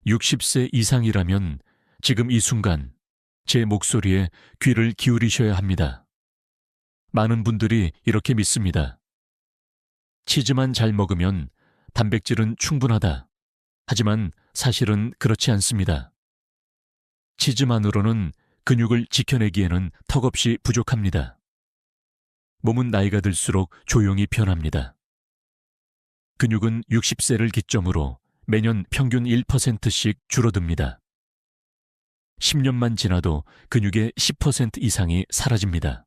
60세 이상이라면 지금 이 순간 제 목소리에 귀를 기울이셔야 합니다. 많은 분들이 이렇게 믿습니다. 치즈만 잘 먹으면 단백질은 충분하다. 하지만 사실은 그렇지 않습니다. 치즈만으로는 근육을 지켜내기에는 턱없이 부족합니다. 몸은 나이가 들수록 조용히 변합니다. 근육은 60세를 기점으로 매년 평균 1%씩 줄어듭니다. 10년만 지나도 근육의 10% 이상이 사라집니다.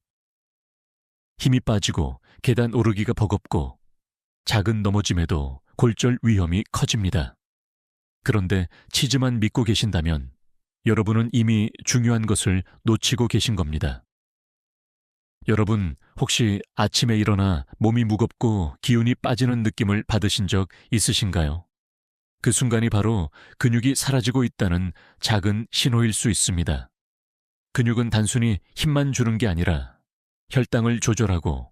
힘이 빠지고 계단 오르기가 버겁고 작은 넘어짐에도 골절 위험이 커집니다. 그런데 치즈만 믿고 계신다면 여러분은 이미 중요한 것을 놓치고 계신 겁니다. 여러분, 혹시 아침에 일어나 몸이 무겁고 기운이 빠지는 느낌을 받으신 적 있으신가요? 그 순간이 바로 근육이 사라지고 있다는 작은 신호일 수 있습니다. 근육은 단순히 힘만 주는 게 아니라 혈당을 조절하고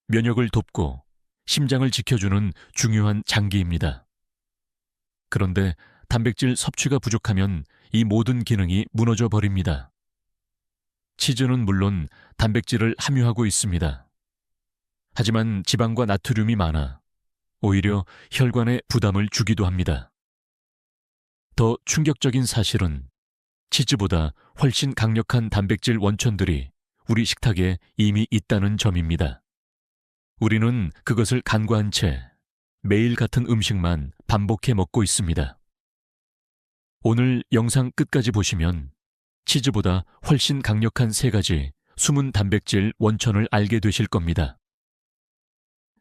면역을 돕고 심장을 지켜주는 중요한 장기입니다. 그런데 단백질 섭취가 부족하면 이 모든 기능이 무너져 버립니다. 치즈는 물론 단백질을 함유하고 있습니다. 하지만 지방과 나트륨이 많아 오히려 혈관에 부담을 주기도 합니다. 더 충격적인 사실은 치즈보다 훨씬 강력한 단백질 원천들이 우리 식탁에 이미 있다는 점입니다. 우리는 그것을 간과한 채 매일 같은 음식만 반복해 먹고 있습니다. 오늘 영상 끝까지 보시면 치즈보다 훨씬 강력한 3가지 숨은 단백질 원천을 알게 되실 겁니다.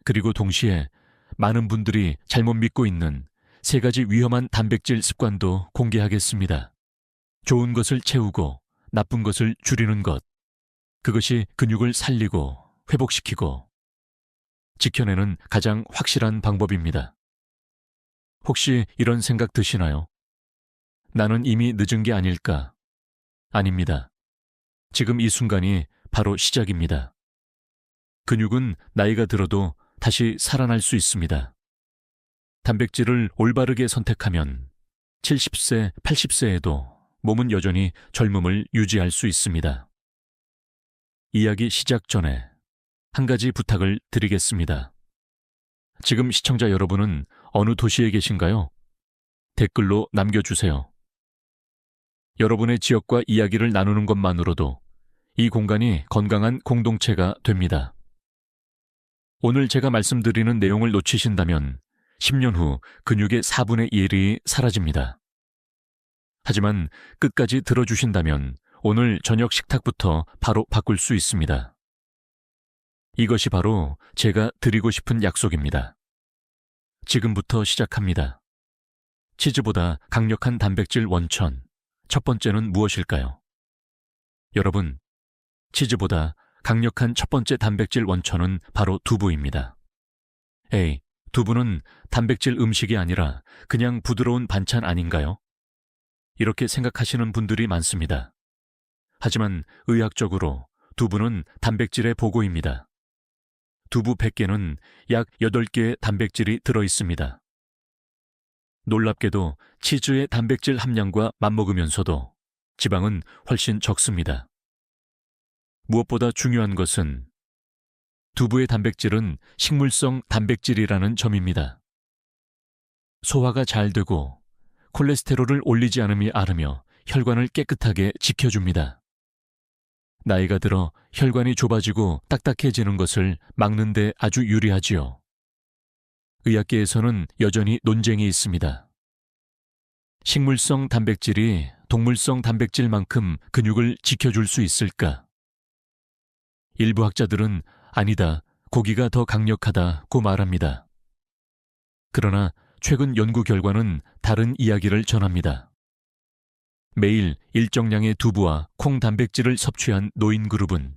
그리고 동시에 많은 분들이 잘못 믿고 있는 3가지 위험한 단백질 습관도 공개하겠습니다. 좋은 것을 채우고 나쁜 것을 줄이는 것, 그것이 근육을 살리고 회복시키고 지켜내는 가장 확실한 방법입니다. 혹시 이런 생각 드시나요? 나는 이미 늦은 게 아닐까? 아닙니다. 지금 이 순간이 바로 시작입니다. 근육은 나이가 들어도 다시 살아날 수 있습니다. 단백질을 올바르게 선택하면 70세, 80세에도 몸은 여전히 젊음을 유지할 수 있습니다. 이야기 시작 전에 한 가지 부탁을 드리겠습니다. 지금 시청자 여러분은 어느 도시에 계신가요? 댓글로 남겨주세요. 여러분의 지역과 이야기를 나누는 것만으로도 이 공간이 건강한 공동체가 됩니다. 오늘 제가 말씀드리는 내용을 놓치신다면 10년 후 근육의 4분의 1이 사라집니다. 하지만 끝까지 들어주신다면 오늘 저녁 식탁부터 바로 바꿀 수 있습니다. 이것이 바로 제가 드리고 싶은 약속입니다. 지금부터 시작합니다. 치즈보다 강력한 단백질 원천, 첫 번째는 무엇일까요? 여러분, 치즈보다 강력한 첫 번째 단백질 원천은 바로 두부입니다. 에이, 두부는 단백질 음식이 아니라 그냥 부드러운 반찬 아닌가요? 이렇게 생각하시는 분들이 많습니다. 하지만 의학적으로 두부는 단백질의 보고입니다. 두부 100개는 약 8개의 단백질이 들어있습니다. 놀랍게도 치즈의 단백질 함량과 맞먹으면서도 지방은 훨씬 적습니다. 무엇보다 중요한 것은 두부의 단백질은 식물성 단백질이라는 점입니다. 소화가 잘 되고 콜레스테롤을 올리지 않음이 앓으며 혈관을 깨끗하게 지켜줍니다. 나이가 들어 혈관이 좁아지고 딱딱해지는 것을 막는 데 아주 유리하지요. 의학계에서는 여전히 논쟁이 있습니다. 식물성 단백질이 동물성 단백질만큼 근육을 지켜줄 수 있을까? 일부 학자들은 아니다, 고기가 더 강력하다고 말합니다. 그러나 최근 연구 결과는 다른 이야기를 전합니다. 매일 일정량의 두부와 콩 단백질을 섭취한 노인 그룹은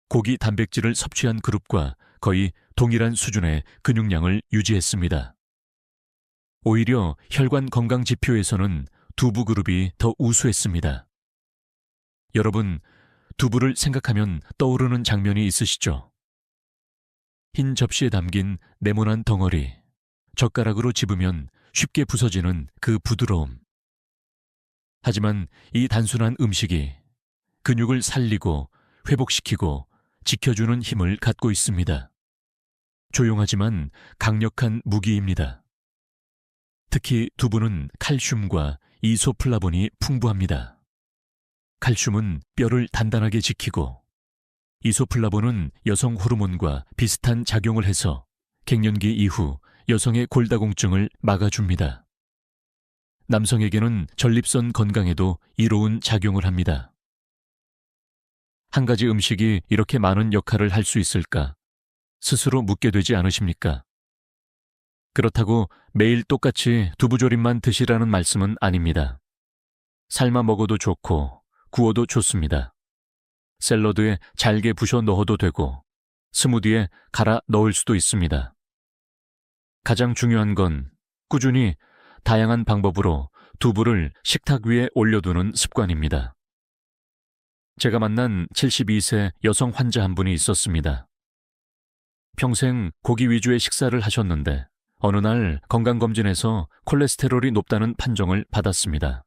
고기 단백질을 섭취한 그룹과 거의 동일한 수준의 근육량을 유지했습니다. 오히려 혈관 건강 지표에서는 두부 그룹이 더 우수했습니다. 여러분, 두부를 생각하면 떠오르는 장면이 있으시죠? 흰 접시에 담긴 네모난 덩어리, 젓가락으로 집으면 쉽게 부서지는 그 부드러움. 하지만 이 단순한 음식이 근육을 살리고 회복시키고 지켜주는 힘을 갖고 있습니다. 조용하지만 강력한 무기입니다. 특히 두부는 칼슘과 이소플라본이 풍부합니다. 칼슘은 뼈를 단단하게 지키고 이소플라본은 여성 호르몬과 비슷한 작용을 해서 갱년기 이후 여성의 골다공증을 막아줍니다. 남성에게는 전립선 건강에도 이로운 작용을 합니다. 한 가지 음식이 이렇게 많은 역할을 할 수 있을까 스스로 묻게 되지 않으십니까? 그렇다고 매일 똑같이 두부조림만 드시라는 말씀은 아닙니다. 삶아 먹어도 좋고 구워도 좋습니다. 샐러드에 잘게 부셔 넣어도 되고 스무디에 갈아 넣을 수도 있습니다. 가장 중요한 건 꾸준히 다양한 방법으로 두부를 식탁 위에 올려두는 습관입니다. 제가 만난 72세 여성 환자 한 분이 있었습니다. 평생 고기 위주의 식사를 하셨는데 어느 날 건강검진에서 콜레스테롤이 높다는 판정을 받았습니다.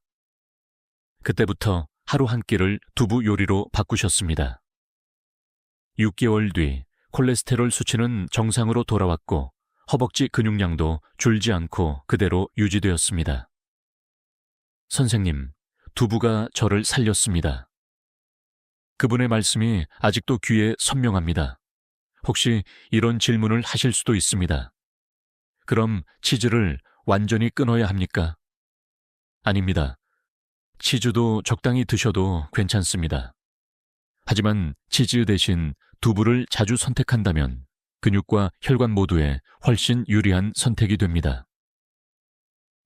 그때부터 하루 한 끼를 두부 요리로 바꾸셨습니다. 6개월 뒤 콜레스테롤 수치는 정상으로 돌아왔고 허벅지 근육량도 줄지 않고 그대로 유지되었습니다. 선생님, 두부가 저를 살렸습니다. 그분의 말씀이 아직도 귀에 선명합니다. 혹시 이런 질문을 하실 수도 있습니다. 그럼 치즈를 완전히 끊어야 합니까? 아닙니다. 치즈도 적당히 드셔도 괜찮습니다. 하지만 치즈 대신 두부를 자주 선택한다면 근육과 혈관 모두에 훨씬 유리한 선택이 됩니다.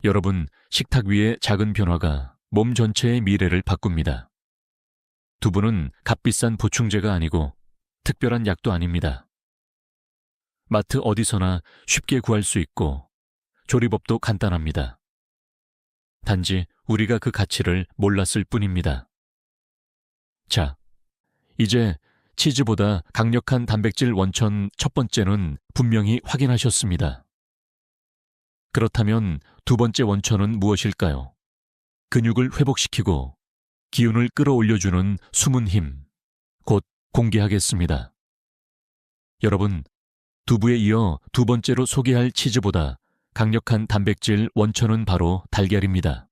여러분, 식탁 위의 작은 변화가 몸 전체의 미래를 바꿉니다. 두부는 값비싼 보충제가 아니고 특별한 약도 아닙니다. 마트 어디서나 쉽게 구할 수 있고 조리법도 간단합니다. 단지 우리가 그 가치를 몰랐을 뿐입니다. 자, 이제 치즈보다 강력한 단백질 원천 첫 번째는 분명히 확인하셨습니다. 그렇다면 두 번째 원천은 무엇일까요? 근육을 회복시키고 기운을 끌어올려주는 숨은 힘, 곧 공개하겠습니다. 여러분, 두부에 이어 두 번째로 소개할 치즈보다 강력한 단백질 원천은 바로 달걀입니다.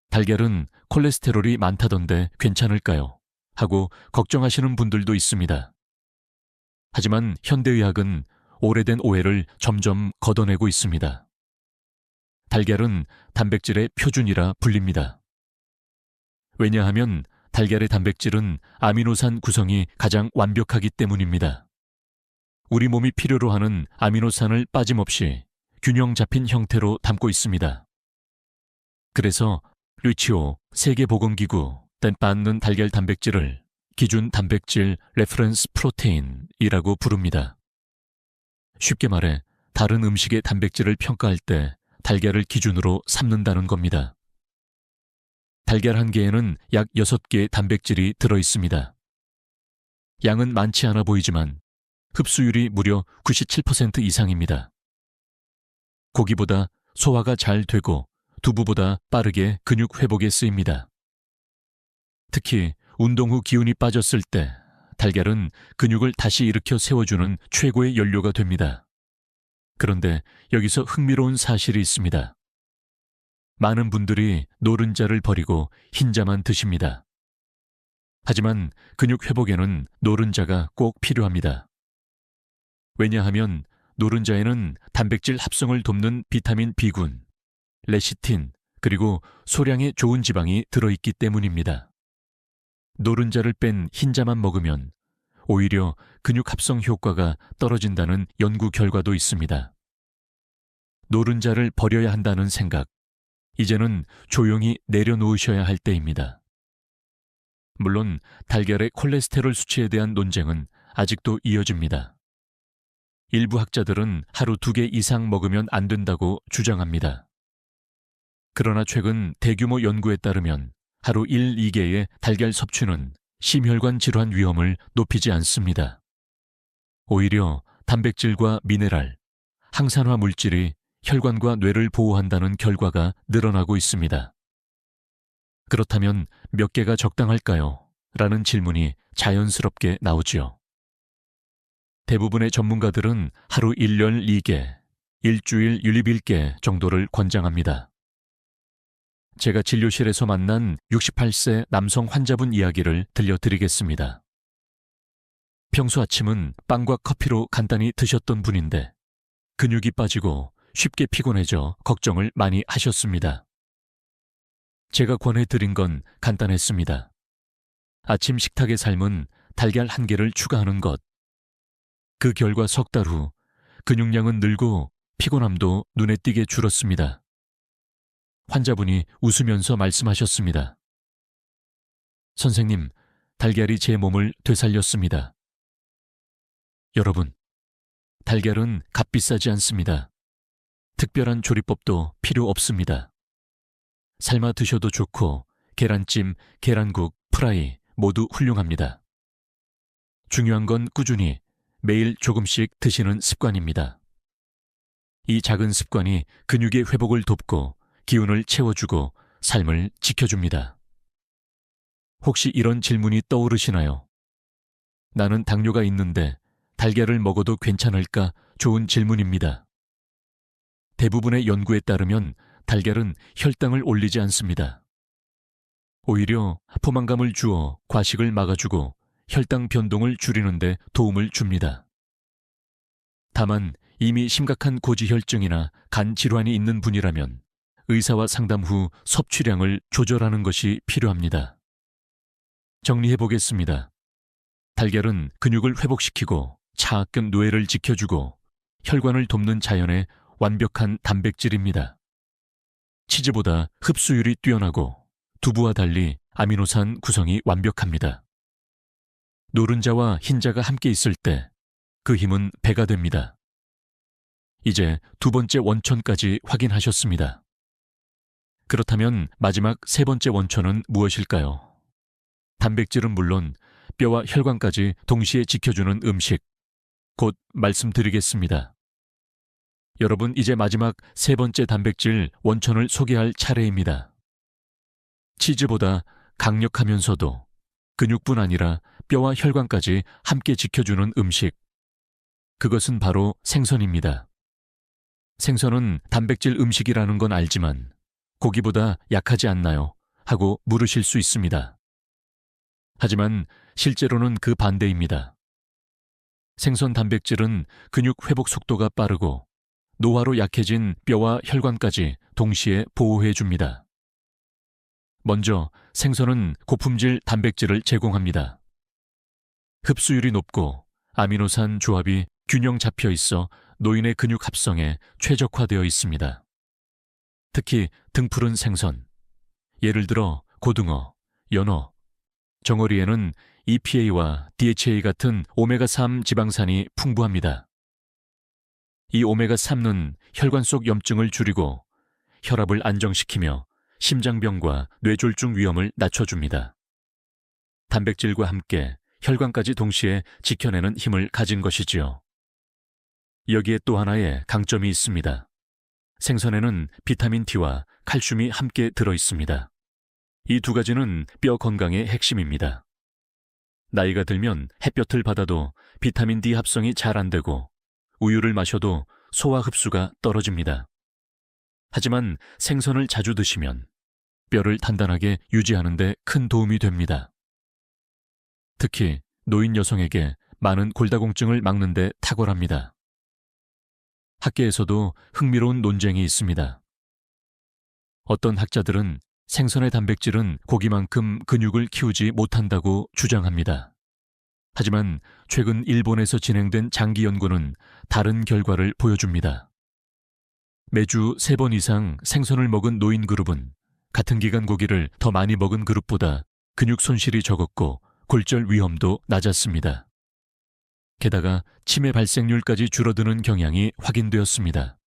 달걀은 콜레스테롤이 많다던데 괜찮을까요? 하고 걱정하시는 분들도 있습니다. 하지만 현대의학은 오래된 오해를 점점 걷어내고 있습니다. 달걀은 단백질의 표준이라 불립니다. 왜냐하면 달걀의 단백질은 아미노산 구성이 가장 완벽하기 때문입니다. 우리 몸이 필요로 하는 아미노산을 빠짐없이 균형 잡힌 형태로 담고 있습니다. 그래서 WHO 세계보건기구 뗀똢는 달걀 단백질을 기준 단백질 레퍼런스 프로테인이라고 부릅니다. 쉽게 말해 다른 음식의 단백질을 평가할 때 달걀을 기준으로 삼는다는 겁니다. 달걀 한 개에는 약 6개의 단백질이 들어 있습니다. 양은 많지 않아 보이지만 흡수율이 무려 97% 이상입니다. 고기보다 소화가 잘 되고 두부보다 빠르게 근육 회복에 쓰입니다. 특히 운동 후 기운이 빠졌을 때 달걀은 근육을 다시 일으켜 세워주는 최고의 연료가 됩니다. 그런데 여기서 흥미로운 사실이 있습니다. 많은 분들이 노른자를 버리고 흰자만 드십니다. 하지만 근육 회복에는 노른자가 꼭 필요합니다. 왜냐하면 노른자에는 단백질 합성을 돕는 비타민 B군, 레시틴, 그리고 소량의 좋은 지방이 들어있기 때문입니다. 노른자를 뺀 흰자만 먹으면 오히려 근육 합성 효과가 떨어진다는 연구 결과도 있습니다. 노른자를 버려야 한다는 생각, 이제는 조용히 내려놓으셔야 할 때입니다. 물론 달걀의 콜레스테롤 수치에 대한 논쟁은 아직도 이어집니다. 일부 학자들은 하루 2개 이상 먹으면 안 된다고 주장합니다. 그러나 최근 대규모 연구에 따르면 하루 1, 2개의 달걀 섭취는 심혈관 질환 위험을 높이지 않습니다. 오히려 단백질과 미네랄, 항산화 물질이 혈관과 뇌를 보호한다는 결과가 늘어나고 있습니다. 그렇다면 몇 개가 적당할까요? 라는 질문이 자연스럽게 나오지요. 대부분의 전문가들은 하루 1열 2개, 일주일 유립 1개 정도를 권장합니다. 제가 진료실에서 만난 68세 남성 환자분 이야기를 들려드리겠습니다. 평소 아침은 빵과 커피로 간단히 드셨던 분인데 근육이 빠지고 쉽게 피곤해져 걱정을 많이 하셨습니다. 제가 권해드린 건 간단했습니다. 아침 식탁의 삶은 달걀 1개를 추가하는 것. 그 결과 석 달 후 근육량은 늘고 피곤함도 눈에 띄게 줄었습니다. 환자분이 웃으면서 말씀하셨습니다. 선생님, 달걀이 제 몸을 되살렸습니다. 여러분, 달걀은 값비싸지 않습니다. 특별한 조리법도 필요 없습니다. 삶아 드셔도 좋고 계란찜, 계란국, 프라이 모두 훌륭합니다. 중요한 건 꾸준히 매일 조금씩 드시는 습관입니다. 이 작은 습관이 근육의 회복을 돕고 기운을 채워주고 삶을 지켜줍니다. 혹시 이런 질문이 떠오르시나요? 나는 당뇨가 있는데 달걀을 먹어도 괜찮을까? 좋은 질문입니다. 대부분의 연구에 따르면 달걀은 혈당을 올리지 않습니다. 오히려 포만감을 주어 과식을 막아주고 혈당 변동을 줄이는 데 도움을 줍니다. 다만 이미 심각한 고지혈증이나 간 질환이 있는 분이라면 의사와 상담 후 섭취량을 조절하는 것이 필요합니다. 정리해 보겠습니다. 달걀은 근육을 회복시키고 차악근 뇌를 지켜주고 혈관을 돕는 자연의 완벽한 단백질입니다. 치즈보다 흡수율이 뛰어나고 두부와 달리 아미노산 구성이 완벽합니다. 노른자와 흰자가 함께 있을 때 그 힘은 배가 됩니다. 이제 두 번째 원천까지 확인하셨습니다. 그렇다면 마지막 세 번째 원천은 무엇일까요? 단백질은 물론 뼈와 혈관까지 동시에 지켜주는 음식, 곧 말씀드리겠습니다. 여러분, 이제 마지막 세 번째 단백질 원천을 소개할 차례입니다. 치즈보다 강력하면서도 근육뿐 아니라 뼈와 혈관까지 함께 지켜주는 음식. 그것은 바로 생선입니다. 생선은 단백질 음식이라는 건 알지만 고기보다 약하지 않나요? 하고 물으실 수 있습니다. 하지만 실제로는 그 반대입니다. 생선 단백질은 근육 회복 속도가 빠르고 노화로 약해진 뼈와 혈관까지 동시에 보호해 줍니다. 먼저 생선은 고품질 단백질을 제공합니다. 흡수율이 높고 아미노산 조합이 균형 잡혀 있어 노인의 근육 합성에 최적화되어 있습니다. 특히 등푸른 생선, 예를 들어 고등어, 연어, 정어리에는 EPA와 DHA 같은 오메가3 지방산이 풍부합니다. 이 오메가3는 혈관 속 염증을 줄이고 혈압을 안정시키며 심장병과 뇌졸중 위험을 낮춰줍니다. 단백질과 함께 혈관까지 동시에 지켜내는 힘을 가진 것이지요. 여기에 또 하나의 강점이 있습니다. 생선에는 비타민 D와 칼슘이 함께 들어 있습니다. 이 두 가지는 뼈 건강의 핵심입니다. 나이가 들면 햇볕을 받아도 비타민 D 합성이 잘 안 되고 우유를 마셔도 소화 흡수가 떨어집니다. 하지만 생선을 자주 드시면 뼈를 단단하게 유지하는 데 큰 도움이 됩니다. 특히 노인 여성에게 많은 골다공증을 막는 데 탁월합니다. 학계에서도 흥미로운 논쟁이 있습니다. 어떤 학자들은 생선의 단백질은 고기만큼 근육을 키우지 못한다고 주장합니다. 하지만 최근 일본에서 진행된 장기 연구는 다른 결과를 보여줍니다. 매주 3번 이상 생선을 먹은 노인 그룹은 같은 기간 고기를 더 많이 먹은 그룹보다 근육 손실이 적었고 골절 위험도 낮았습니다. 게다가 치매 발생률까지 줄어드는 경향이 확인되었습니다.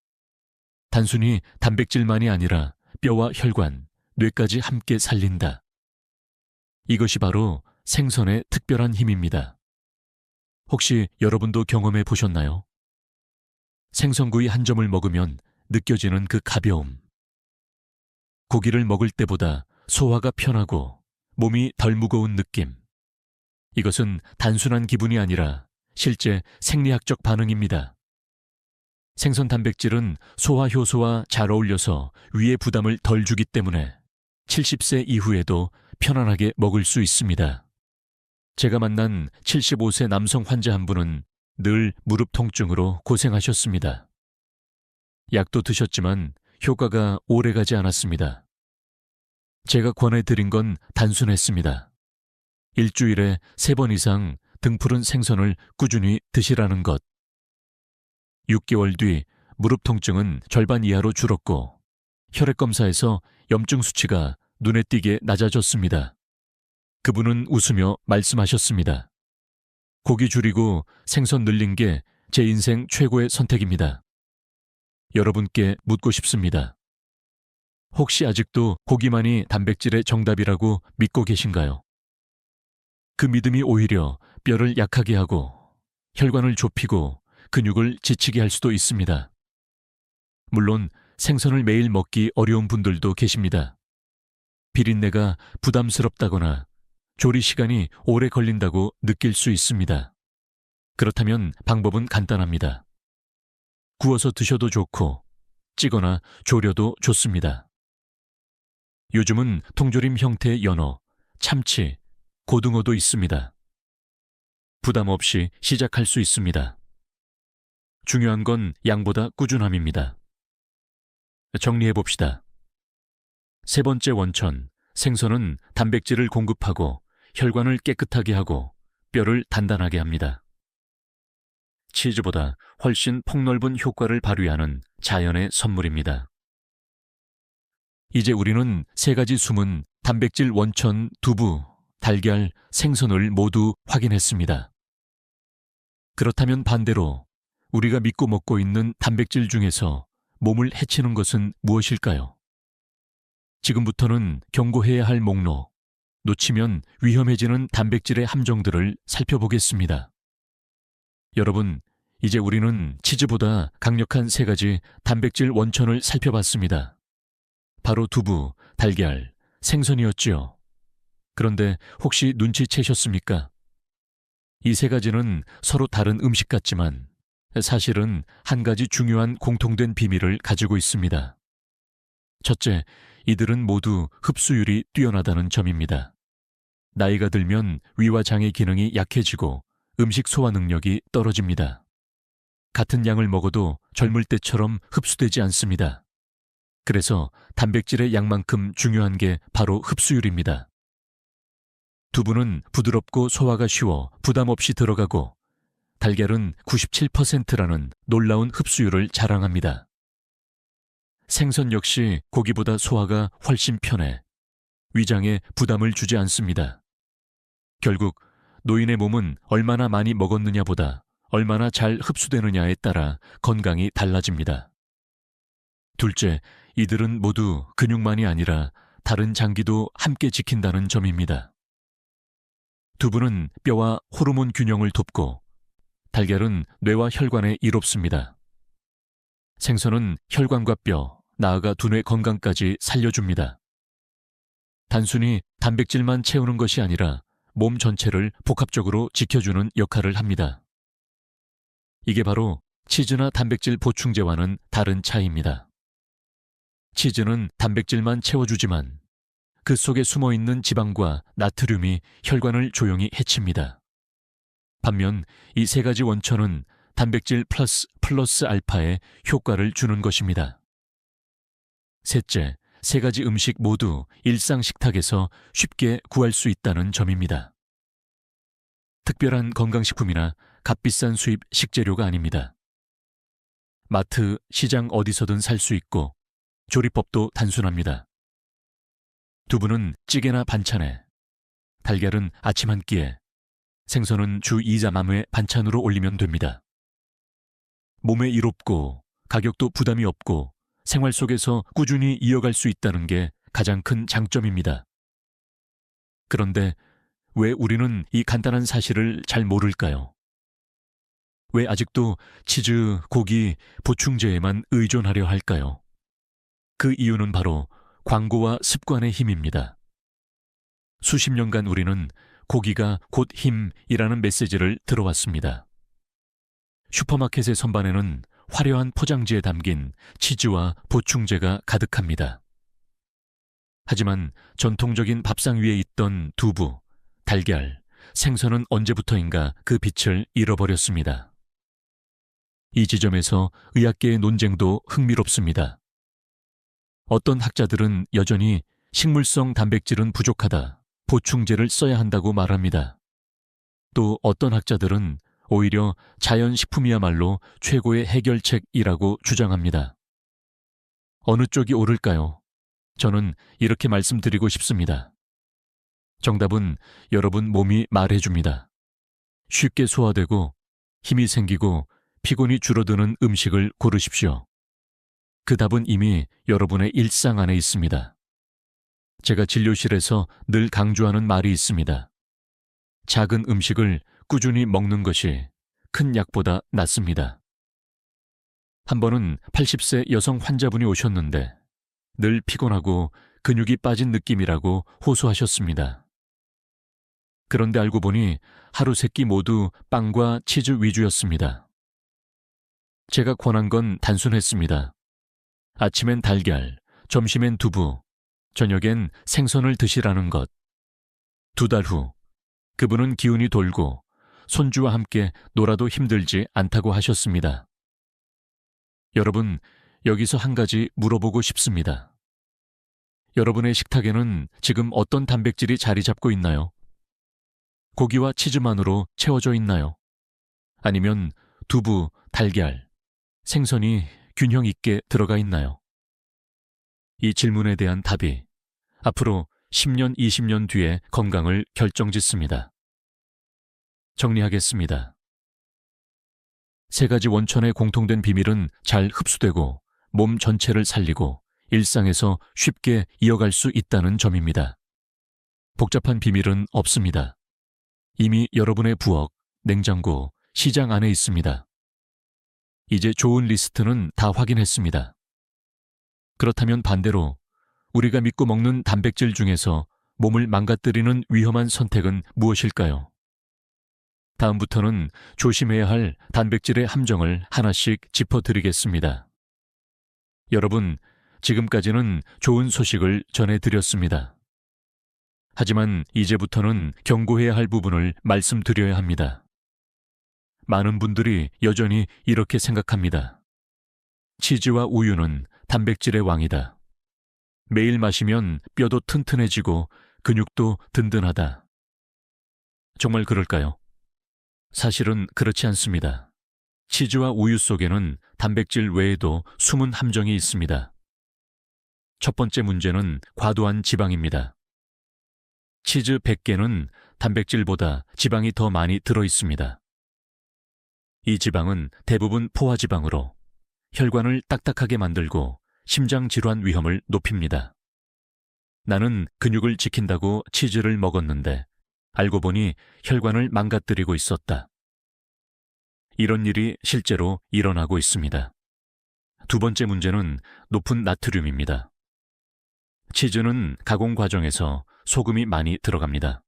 단순히 단백질만이 아니라 뼈와 혈관, 뇌까지 함께 살린다. 이것이 바로 생선의 특별한 힘입니다. 혹시 여러분도 경험해 보셨나요? 생선구이 한 점을 먹으면 느껴지는 그 가벼움. 고기를 먹을 때보다 소화가 편하고 몸이 덜 무거운 느낌. 이것은 단순한 기분이 아니라 실제 생리학적 반응입니다. 생선 단백질은 소화 효소와 잘 어울려서 위의 부담을 덜 주기 때문에 70세 이후에도 편안하게 먹을 수 있습니다. 제가 만난 75세 남성 환자 한 분은 늘 무릎 통증으로 고생하셨습니다. 약도 드셨지만 효과가 오래가지 않았습니다. 제가 권해드린 건 단순했습니다. 일주일에 3번 이상 등푸른 생선을 꾸준히 드시라는 것. 6개월 뒤 무릎 통증은 절반 이하로 줄었고 혈액검사에서 염증 수치가 눈에 띄게 낮아졌습니다. 그분은 웃으며 말씀하셨습니다. 고기 줄이고 생선 늘린 게 제 인생 최고의 선택입니다. 여러분께 묻고 싶습니다. 혹시 아직도 고기만이 단백질의 정답이라고 믿고 계신가요? 그 믿음이 오히려 뼈를 약하게 하고 혈관을 좁히고 근육을 지치게 할 수도 있습니다. 물론 생선을 매일 먹기 어려운 분들도 계십니다. 비린내가 부담스럽다거나 조리 시간이 오래 걸린다고 느낄 수 있습니다. 그렇다면 방법은 간단합니다. 구워서 드셔도 좋고 찌거나 조려도 좋습니다. 요즘은 통조림 형태의 연어, 참치, 고등어도 있습니다. 부담 없이 시작할 수 있습니다. 중요한 건 양보다 꾸준함입니다. 정리해봅시다. 3번째 원천, 생선은 단백질을 공급하고 혈관을 깨끗하게 하고 뼈를 단단하게 합니다. 치즈보다 훨씬 폭넓은 효과를 발휘하는 자연의 선물입니다. 이제 우리는 3가지 숨은 단백질 원천 두부, 달걀, 생선을 모두 확인했습니다. 그렇다면 반대로 우리가 믿고 먹고 있는 단백질 중에서 몸을 해치는 것은 무엇일까요? 지금부터는 경고해야 할 목록, 놓치면 위험해지는 단백질의 함정들을 살펴보겠습니다. 여러분, 이제 우리는 치즈보다 강력한 3가지 단백질 원천을 살펴봤습니다. 바로 두부, 달걀, 생선이었지요. 그런데 혹시 눈치채셨습니까? 이 3가지는 서로 다른 음식 같지만 사실은 한 가지 중요한 공통된 비밀을 가지고 있습니다. 첫째, 이들은 모두 흡수율이 뛰어나다는 점입니다. 나이가 들면 위와 장의 기능이 약해지고 음식 소화 능력이 떨어집니다. 같은 양을 먹어도 젊을 때처럼 흡수되지 않습니다. 그래서 단백질의 양만큼 중요한 게 바로 흡수율입니다. 두부는 부드럽고 소화가 쉬워 부담 없이 들어가고 달걀은 97%라는 놀라운 흡수율을 자랑합니다. 생선 역시 고기보다 소화가 훨씬 편해 위장에 부담을 주지 않습니다. 결국 노인의 몸은 얼마나 많이 먹었느냐보다 얼마나 잘 흡수되느냐에 따라 건강이 달라집니다. 둘째, 이들은 모두 근육만이 아니라 다른 장기도 함께 지킨다는 점입니다. 두부는 뼈와 호르몬 균형을 돕고 달걀은 뇌와 혈관에 이롭습니다. 생선은 혈관과 뼈, 나아가 두뇌 건강까지 살려줍니다. 단순히 단백질만 채우는 것이 아니라 몸 전체를 복합적으로 지켜주는 역할을 합니다. 이게 바로 치즈나 단백질 보충제와는 다른 차이입니다. 치즈는 단백질만 채워주지만 그 속에 숨어있는 지방과 나트륨이 혈관을 조용히 해칩니다. 반면 이 3가지 원천은 단백질 플러스 알파에 효과를 주는 것입니다. 셋째, 3가지 음식 모두 일상 식탁에서 쉽게 구할 수 있다는 점입니다. 특별한 건강식품이나 값비싼 수입 식재료가 아닙니다. 마트, 시장 어디서든 살 수 있고 조리법도 단순합니다. 두부는 찌개나 반찬에, 달걀은 아침 한 끼에, 생선은 주 2자맘에 반찬으로 올리면 됩니다. 몸에 이롭고 가격도 부담이 없고 생활 속에서 꾸준히 이어갈 수 있다는 게 가장 큰 장점입니다. 그런데 왜 우리는 이 간단한 사실을 잘 모를까요? 왜 아직도 치즈, 고기, 보충제에만 의존하려 할까요? 그 이유는 바로 광고와 습관의 힘입니다. 수십 년간 우리는 고기가 곧 힘이라는 메시지를 들어왔습니다. 슈퍼마켓의 선반에는 화려한 포장지에 담긴 치즈와 보충제가 가득합니다. 하지만 전통적인 밥상 위에 있던 두부, 달걀, 생선은 언제부터인가 그 빛을 잃어버렸습니다. 이 지점에서 의학계의 논쟁도 흥미롭습니다. 어떤 학자들은 여전히 식물성 단백질은 부족하다, 보충제를 써야 한다고 말합니다. 또 어떤 학자들은 오히려 자연식품이야말로 최고의 해결책이라고 주장합니다. 어느 쪽이 옳을까요? 저는 이렇게 말씀드리고 싶습니다. 정답은 여러분 몸이 말해줍니다. 쉽게 소화되고 힘이 생기고 피곤이 줄어드는 음식을 고르십시오. 그 답은 이미 여러분의 일상 안에 있습니다. 제가 진료실에서 늘 강조하는 말이 있습니다. 작은 음식을 꾸준히 먹는 것이 큰 약보다 낫습니다. 한 번은 80세 여성 환자분이 오셨는데 늘 피곤하고 근육이 빠진 느낌이라고 호소하셨습니다. 그런데 알고 보니 하루 세 끼 모두 빵과 치즈 위주였습니다. 제가 권한 건 단순했습니다. 아침엔 달걀, 점심엔 두부, 저녁엔 생선을 드시라는 것. 2달 후, 그분은 기운이 돌고 손주와 함께 놀아도 힘들지 않다고 하셨습니다. 여러분, 여기서 한 가지 물어보고 싶습니다. 여러분의 식탁에는 지금 어떤 단백질이 자리 잡고 있나요? 고기와 치즈만으로 채워져 있나요? 아니면 두부, 달걀, 생선이 균형 있게 들어가 있나요? 이 질문에 대한 답이 앞으로 10년, 20년 뒤의 건강을 결정짓습니다. 정리하겠습니다. 3가지 원천의 공통된 비밀은 잘 흡수되고 몸 전체를 살리고 일상에서 쉽게 이어갈 수 있다는 점입니다. 복잡한 비밀은 없습니다. 이미 여러분의 부엌, 냉장고, 시장 안에 있습니다. 이제 좋은 리스트는 다 확인했습니다. 그렇다면 반대로 우리가 믿고 먹는 단백질 중에서 몸을 망가뜨리는 위험한 선택은 무엇일까요? 다음부터는 조심해야 할 단백질의 함정을 하나씩 짚어드리겠습니다. 여러분, 지금까지는 좋은 소식을 전해드렸습니다. 하지만 이제부터는 경고해야 할 부분을 말씀드려야 합니다. 많은 분들이 여전히 이렇게 생각합니다. 치즈와 우유는 단백질의 왕이다. 매일 마시면 뼈도 튼튼해지고 근육도 든든하다. 정말 그럴까요? 사실은 그렇지 않습니다. 치즈와 우유 속에는 단백질 외에도 숨은 함정이 있습니다. 첫 번째 문제는 과도한 지방입니다. 치즈 100개는 단백질보다 지방이 더 많이 들어 있습니다. 이 지방은 대부분 포화지방으로 혈관을 딱딱하게 만들고 심장질환 위험을 높입니다. 나는 근육을 지킨다고 치즈를 먹었는데 알고 보니 혈관을 망가뜨리고 있었다. 이런 일이 실제로 일어나고 있습니다. 두 번째 문제는 높은 나트륨입니다. 치즈는 가공 과정에서 소금이 많이 들어갑니다.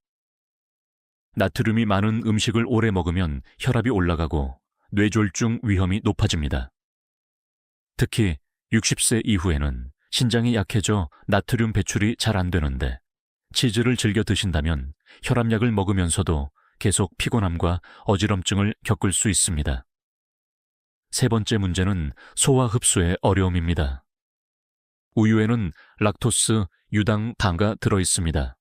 나트륨이 많은 음식을 오래 먹으면 혈압이 올라가고 뇌졸중 위험이 높아집니다. 특히 60세 이후에는 신장이 약해져 나트륨 배출이 잘 안 되는데 치즈를 즐겨 드신다면 혈압약을 먹으면서도 계속 피곤함과 어지럼증을 겪을 수 있습니다. 세 번째 문제는 소화 흡수의 어려움입니다. 우유에는 락토스, 유당, 당가 들어 있습니다.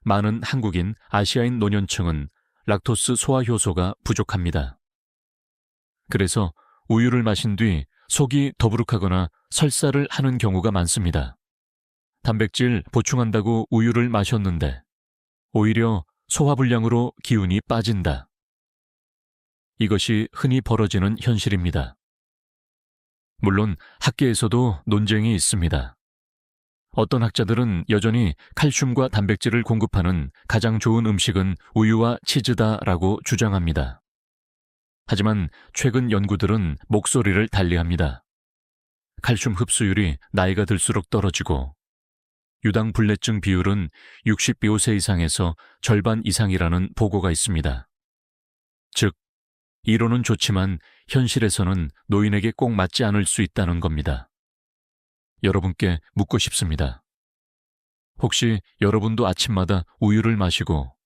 많은 한국인, 아시아인 노년층은 락토스 소화 효소가 부족합니다. 그래서 우유를 마신 뒤 속이 더부룩하거나 설사를 하는 경우가 많습니다. 단백질 보충한다고 우유를 마셨는데 오히려 소화불량으로 기운이 빠진다. 이것이 흔히 벌어지는 현실입니다. 물론 학계에서도 논쟁이 있습니다. 어떤 학자들은 여전히 칼슘과 단백질을 공급하는 가장 좋은 음식은 우유와 치즈다라고 주장합니다. 하지만 최근 연구들은 목소리를 달리합니다. 칼슘 흡수율이 나이가 들수록 떨어지고 유당불내증 비율은 65세 이상에서 절반 이상이라는 보고가 있습니다. 즉, 이론은 좋지만 현실에서는 노인에게 꼭 맞지 않을 수 있다는 겁니다. 여러분께 묻고 싶습니다. 혹시 여러분도 아침마다 우유를 마시고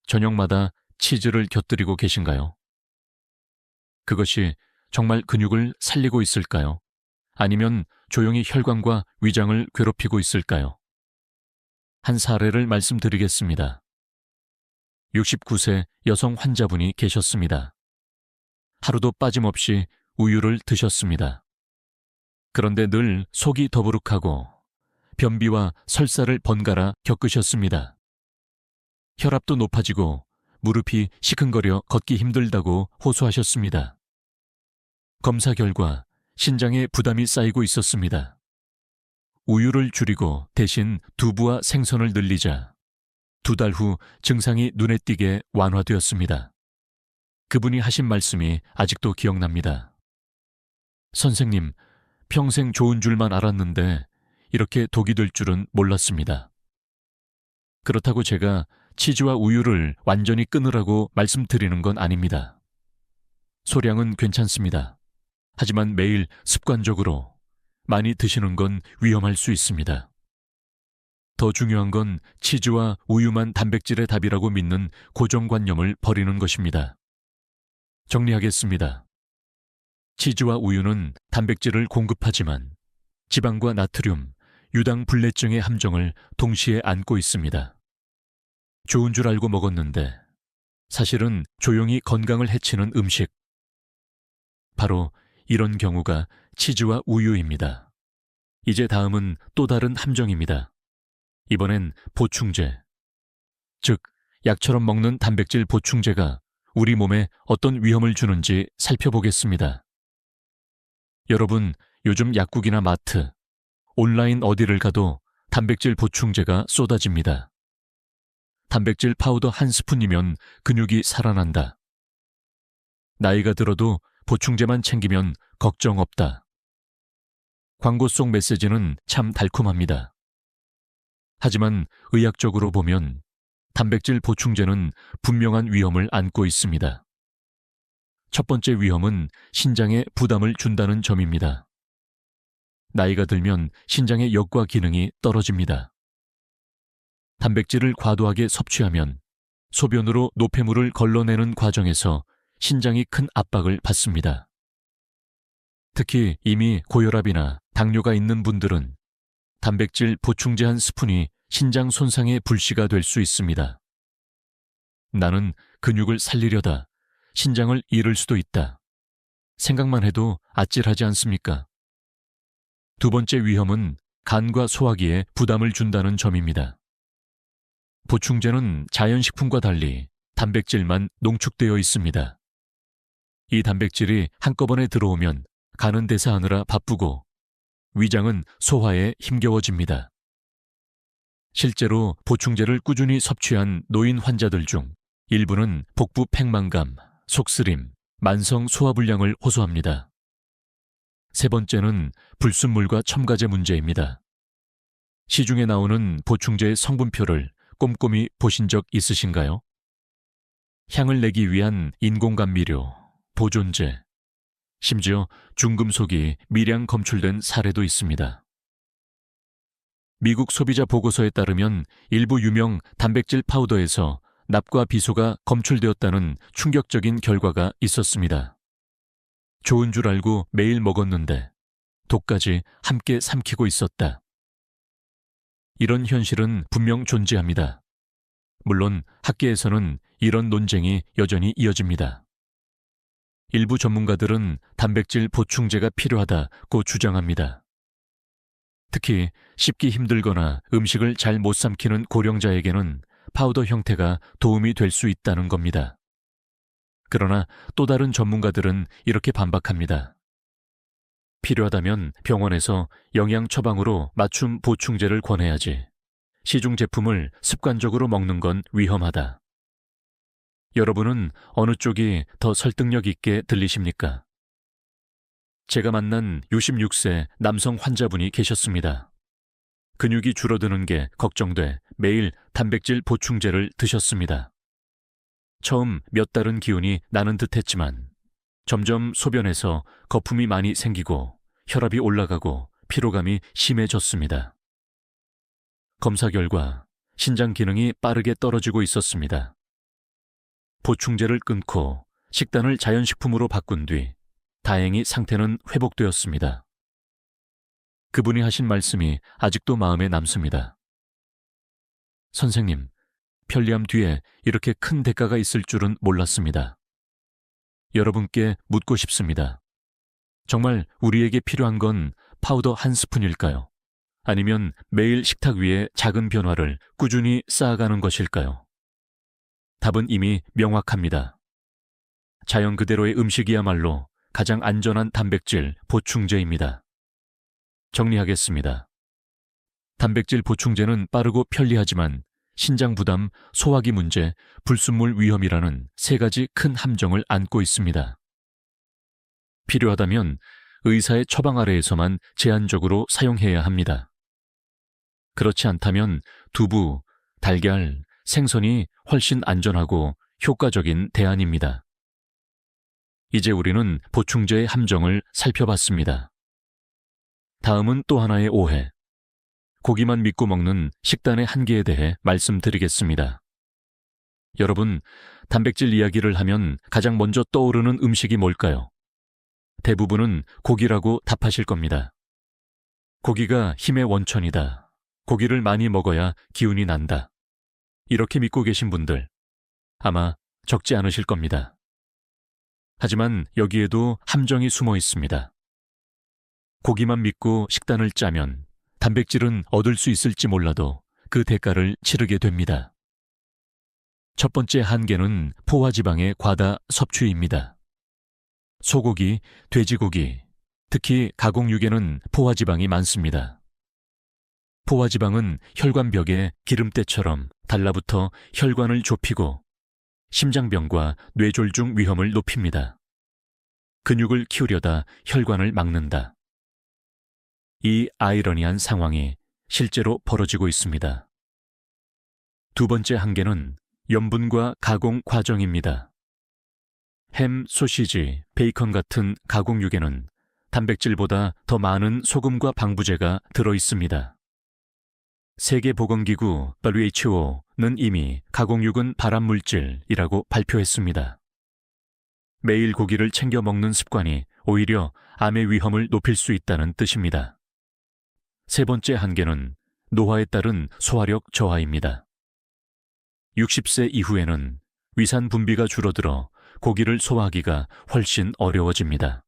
저녁마다 치즈를 곁들이고 계신가요? 그것이 정말 근육을 살리고 있을까요? 아니면 조용히 혈관과 위장을 괴롭히고 있을까요? 한 사례를 말씀드리겠습니다. 69세 여성 환자분이 계셨습니다. 하루도 빠짐없이 우유를 드셨습니다. 그런데 늘 속이 더부룩하고 변비와 설사를 번갈아 겪으셨습니다. 혈압도 높아지고 무릎이 시큰거려 걷기 힘들다고 호소하셨습니다. 검사 결과 신장에 부담이 쌓이고 있었습니다. 우유를 줄이고 대신 두부와 생선을 늘리자 2달 후 증상이 눈에 띄게 완화되었습니다. 그분이 하신 말씀이 아직도 기억납니다. 선생님, 평생 좋은 줄만 알았는데 이렇게 독이 될 줄은 몰랐습니다. 그렇다고 제가 치즈와 우유를 완전히 끊으라고 말씀드리는 건 아닙니다. 소량은 괜찮습니다. 하지만 매일 습관적으로 많이 드시는 건 위험할 수 있습니다. 더 중요한 건 치즈와 우유만 단백질의 답이라고 믿는 고정관념을 버리는 것입니다. 정리하겠습니다. 치즈와 우유는 단백질을 공급하지만 지방과 나트륨, 유당불내증의 함정을 동시에 안고 있습니다. 좋은 줄 알고 먹었는데 사실은 조용히 건강을 해치는 음식. 바로 이런 경우가 치즈와 우유입니다. 이제 다음은 또 다른 함정입니다. 이번엔 보충제, 즉 약처럼 먹는 단백질 보충제가 우리 몸에 어떤 위험을 주는지 살펴보겠습니다. 여러분, 요즘 약국이나 마트, 온라인 어디를 가도 단백질 보충제가 쏟아집니다. 단백질 파우더 한 스푼이면 근육이 살아난다. 나이가 들어도 보충제만 챙기면 걱정 없다. 광고 속 메시지는 참 달콤합니다. 하지만 의학적으로 보면 단백질 보충제는 분명한 위험을 안고 있습니다. 첫 번째 위험은 신장에 부담을 준다는 점입니다. 나이가 들면 신장의 역과 기능이 떨어집니다. 단백질을 과도하게 섭취하면 소변으로 노폐물을 걸러내는 과정에서 신장이 큰 압박을 받습니다. 특히 이미 고혈압이나 당뇨가 있는 분들은 단백질 보충제 한 스푼이 신장 손상의 불씨가 될 수 있습니다. 나는 근육을 살리려다 신장을 잃을 수도 있다. 생각만 해도 아찔하지 않습니까? 두 번째 위험은 간과 소화기에 부담을 준다는 점입니다. 보충제는 자연식품과 달리 단백질만 농축되어 있습니다. 이 단백질이 한꺼번에 들어오면 간은 대사하느라 바쁘고 위장은 소화에 힘겨워집니다. 실제로 보충제를 꾸준히 섭취한 노인 환자들 중 일부는 복부 팽만감, 속쓰림, 만성 소화불량을 호소합니다. 세 번째는 불순물과 첨가제 문제입니다. 시중에 나오는 보충제의 성분표를 꼼꼼히 보신 적 있으신가요? 향을 내기 위한 인공감미료, 보존제, 심지어 중금속이 미량 검출된 사례도 있습니다. 미국 소비자 보고서에 따르면 일부 유명 단백질 파우더에서 납과 비소가 검출되었다는 충격적인 결과가 있었습니다. 좋은 줄 알고 매일 먹었는데 독까지 함께 삼키고 있었다. 이런 현실은 분명 존재합니다. 물론 학계에서는 이런 논쟁이 여전히 이어집니다. 일부 전문가들은 단백질 보충제가 필요하다고 주장합니다. 특히 씹기 힘들거나 음식을 잘 못 삼키는 고령자에게는 파우더 형태가 도움이 될 수 있다는 겁니다. 그러나 또 다른 전문가들은 이렇게 반박합니다. 필요하다면 병원에서 영양 처방으로 맞춤 보충제를 권해야지. 시중 제품을 습관적으로 먹는 건 위험하다. 여러분은 어느 쪽이 더 설득력 있게 들리십니까? 제가 만난 66세 남성 환자분이 계셨습니다. 근육이 줄어드는 게 걱정돼 매일 단백질 보충제를 드셨습니다. 처음 몇 달은 기운이 나는 듯했지만 점점 소변에서 거품이 많이 생기고 혈압이 올라가고 피로감이 심해졌습니다. 검사 결과 신장 기능이 빠르게 떨어지고 있었습니다. 보충제를 끊고 식단을 자연식품으로 바꾼 뒤 다행히 상태는 회복되었습니다. 그분이 하신 말씀이 아직도 마음에 남습니다. 선생님, 편리함 뒤에 이렇게 큰 대가가 있을 줄은 몰랐습니다. 여러분께 묻고 싶습니다. 정말 우리에게 필요한 건 파우더 한 스푼일까요? 아니면 매일 식탁 위에 작은 변화를 꾸준히 쌓아가는 것일까요? 답은 이미 명확합니다. 자연 그대로의 음식이야말로 가장 안전한 단백질 보충제입니다. 정리하겠습니다. 단백질 보충제는 빠르고 편리하지만 신장 부담, 소화기 문제, 불순물 위험이라는 세 가지 큰 함정을 안고 있습니다. 필요하다면 의사의 처방 아래에서만 제한적으로 사용해야 합니다. 그렇지 않다면 두부, 달걀, 생선이 훨씬 안전하고 효과적인 대안입니다. 이제 우리는 보충제의 함정을 살펴봤습니다. 다음은 또 하나의 오해. 고기만 믿고 먹는 식단의 한계에 대해 말씀드리겠습니다. 여러분, 단백질 이야기를 하면 가장 먼저 떠오르는 음식이 뭘까요? 대부분은 고기라고 답하실 겁니다. 고기가 힘의 원천이다. 고기를 많이 먹어야 기운이 난다. 이렇게 믿고 계신 분들 아마 적지 않으실 겁니다. 하지만 여기에도 함정이 숨어 있습니다. 고기만 믿고 식단을 짜면 단백질은 얻을 수 있을지 몰라도 그 대가를 치르게 됩니다. 첫 번째 한계는 포화지방의 과다 섭취입니다. 소고기, 돼지고기, 특히 가공육에는 포화지방이 많습니다. 포화지방은 혈관벽에 기름때처럼 달라붙어 혈관을 좁히고 심장병과 뇌졸중 위험을 높입니다. 근육을 키우려다 혈관을 막는다. 이 아이러니한 상황이 실제로 벌어지고 있습니다. 두 번째 한계는 염분과 가공 과정입니다. 햄, 소시지, 베이컨 같은 가공육에는 단백질보다 더 많은 소금과 방부제가 들어 있습니다. 세계보건기구 WHO는 이미 가공육은 발암물질이라고 발표했습니다. 매일 고기를 챙겨 먹는 습관이 오히려 암의 위험을 높일 수 있다는 뜻입니다. 세 번째 한계는 노화에 따른 소화력 저하입니다. 60세 이후에는 위산 분비가 줄어들어 고기를 소화하기가 훨씬 어려워집니다.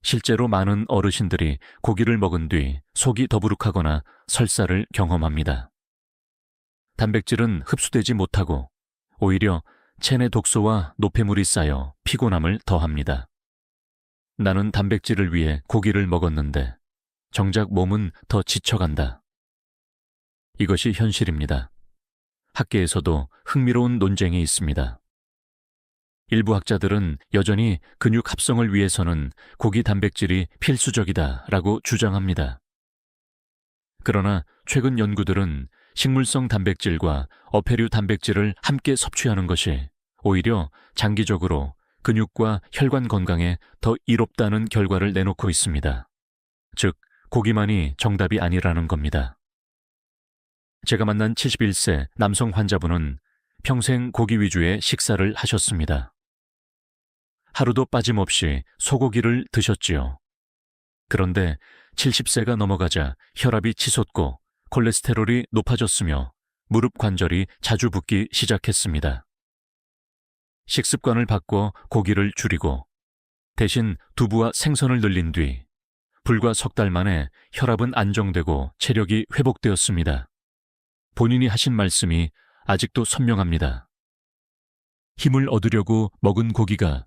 실제로 많은 어르신들이 고기를 먹은 뒤 속이 더부룩하거나 설사를 경험합니다. 단백질은 흡수되지 못하고 오히려 체내 독소와 노폐물이 쌓여 피곤함을 더합니다. 나는 단백질을 위해 고기를 먹었는데 정작 몸은 더 지쳐간다. 이것이 현실입니다. 학계에서도 흥미로운 논쟁이 있습니다. 일부 학자들은 여전히 근육 합성을 위해서는 고기 단백질이 필수적이다라고 주장합니다. 그러나 최근 연구들은 식물성 단백질과 어패류 단백질을 함께 섭취하는 것이 오히려 장기적으로 근육과 혈관 건강에 더 이롭다는 결과를 내놓고 있습니다. 즉, 고기만이 정답이 아니라는 겁니다. 제가 만난 71세 남성 환자분은 평생 고기 위주의 식사를 하셨습니다. 하루도 빠짐없이 소고기를 드셨지요. 그런데 70세가 넘어가자 혈압이 치솟고 콜레스테롤이 높아졌으며 무릎 관절이 자주 붓기 시작했습니다. 식습관을 바꿔 고기를 줄이고 대신 두부와 생선을 늘린 뒤 불과 석 달 만에 혈압은 안정되고 체력이 회복되었습니다. 본인이 하신 말씀이 아직도 선명합니다. 힘을 얻으려고 먹은 고기가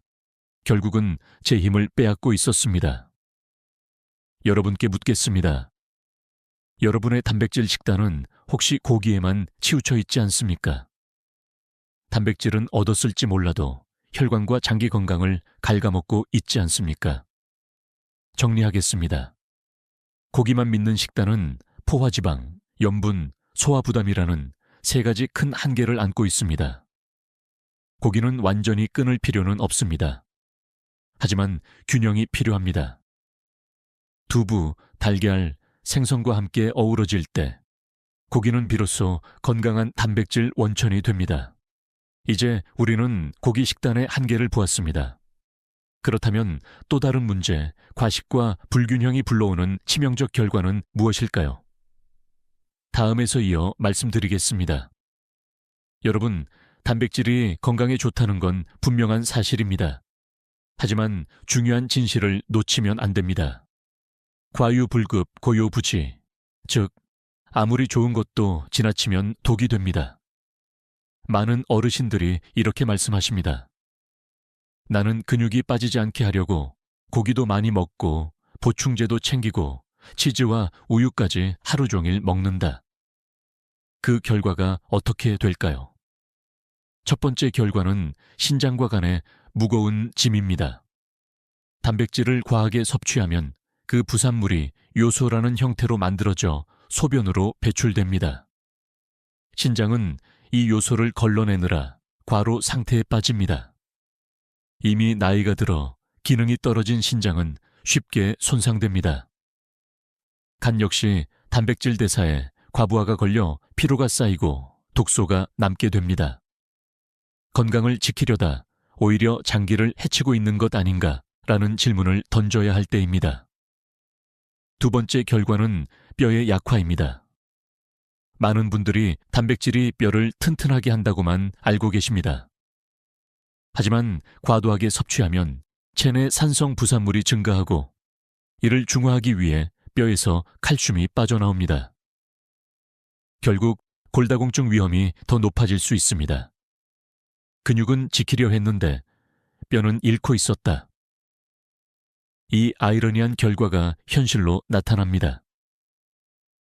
결국은 제 힘을 빼앗고 있었습니다. 여러분께 묻겠습니다. 여러분의 단백질 식단은 혹시 고기에만 치우쳐 있지 않습니까? 단백질은 얻었을지 몰라도 혈관과 장기 건강을 갉아먹고 있지 않습니까? 정리하겠습니다. 고기만 믿는 식단은 포화지방, 염분, 소화부담이라는 세 가지 큰 한계를 안고 있습니다. 고기는 완전히 끊을 필요는 없습니다. 하지만 균형이 필요합니다. 두부, 달걀, 생선과 함께 어우러질 때 고기는 비로소 건강한 단백질 원천이 됩니다. 이제 우리는 고기 식단의 한계를 보았습니다. 그렇다면 또 다른 문제, 과식과 불균형이 불러오는 치명적 결과는 무엇일까요? 다음에서 이어 말씀드리겠습니다. 여러분, 단백질이 건강에 좋다는 건 분명한 사실입니다. 하지만 중요한 진실을 놓치면 안 됩니다. 과유불급, 고요부지, 즉 아무리 좋은 것도 지나치면 독이 됩니다. 많은 어르신들이 이렇게 말씀하십니다. 나는 근육이 빠지지 않게 하려고 고기도 많이 먹고 보충제도 챙기고 치즈와 우유까지 하루 종일 먹는다. 그 결과가 어떻게 될까요? 첫 번째 결과는 신장과 간에 무거운 짐입니다. 단백질을 과하게 섭취하면 그 부산물이 요소라는 형태로 만들어져 소변으로 배출됩니다. 신장은 이 요소를 걸러내느라 과로 상태에 빠집니다. 이미 나이가 들어 기능이 떨어진 신장은 쉽게 손상됩니다. 간 역시 단백질 대사에 과부하가 걸려 피로가 쌓이고 독소가 남게 됩니다. 건강을 지키려다 오히려 장기를 해치고 있는 것 아닌가라는 질문을 던져야 할 때입니다. 두 번째 결과는 뼈의 약화입니다. 많은 분들이 단백질이 뼈를 튼튼하게 한다고만 알고 계십니다. 하지만 과도하게 섭취하면 체내 산성 부산물이 증가하고 이를 중화하기 위해 뼈에서 칼슘이 빠져나옵니다. 결국 골다공증 위험이 더 높아질 수 있습니다. 근육은 지키려 했는데 뼈는 잃고 있었다. 이 아이러니한 결과가 현실로 나타납니다.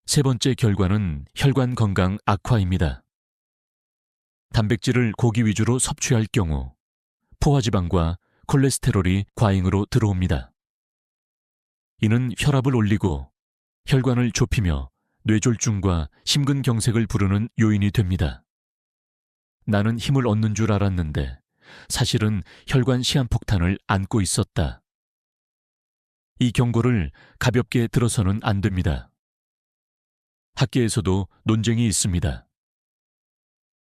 세 번째 결과는 혈관 건강 악화입니다. 단백질을 고기 위주로 섭취할 경우 포화지방과 콜레스테롤이 과잉으로 들어옵니다. 이는 혈압을 올리고 혈관을 좁히며 뇌졸중과 심근경색을 부르는 요인이 됩니다. 나는 힘을 얻는 줄 알았는데 사실은 혈관 시한폭탄을 안고 있었다. 이 경고를 가볍게 들어서는 안 됩니다. 학계에서도 논쟁이 있습니다.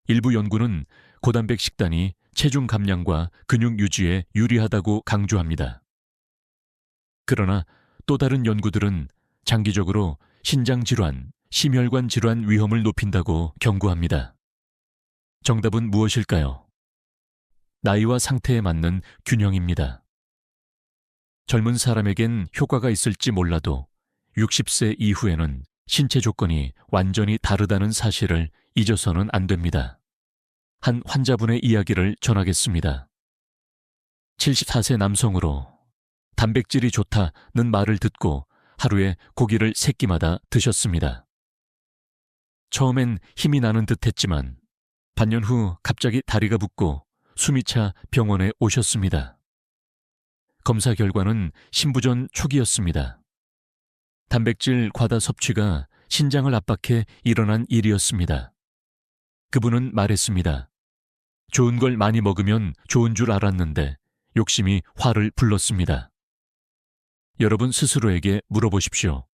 일부 연구는 고단백 식단이 체중 감량과 근육 유지에 유리하다고 강조합니다. 그러나 또 다른 연구들은 장기적으로 신장 질환, 심혈관 질환 위험을 높인다고 경고합니다. 정답은 무엇일까요? 나이와 상태에 맞는 균형입니다. 젊은 사람에겐 효과가 있을지 몰라도 60세 이후에는 신체 조건이 완전히 다르다는 사실을 잊어서는 안 됩니다. 한 환자분의 이야기를 전하겠습니다. 74세 남성으로 단백질이 좋다는 말을 듣고 하루에 고기를 3끼마다 드셨습니다. 처음엔 힘이 나는 듯 했지만 반년 후 갑자기 다리가 붓고 숨이 차 병원에 오셨습니다. 검사 결과는 신부전 초기였습니다. 단백질 과다 섭취가 신장을 압박해 일어난 일이었습니다. 그분은 말했습니다. 좋은 걸 많이 먹으면 좋은 줄 알았는데 욕심이 화를 불렀습니다. 여러분 스스로에게 물어보십시오.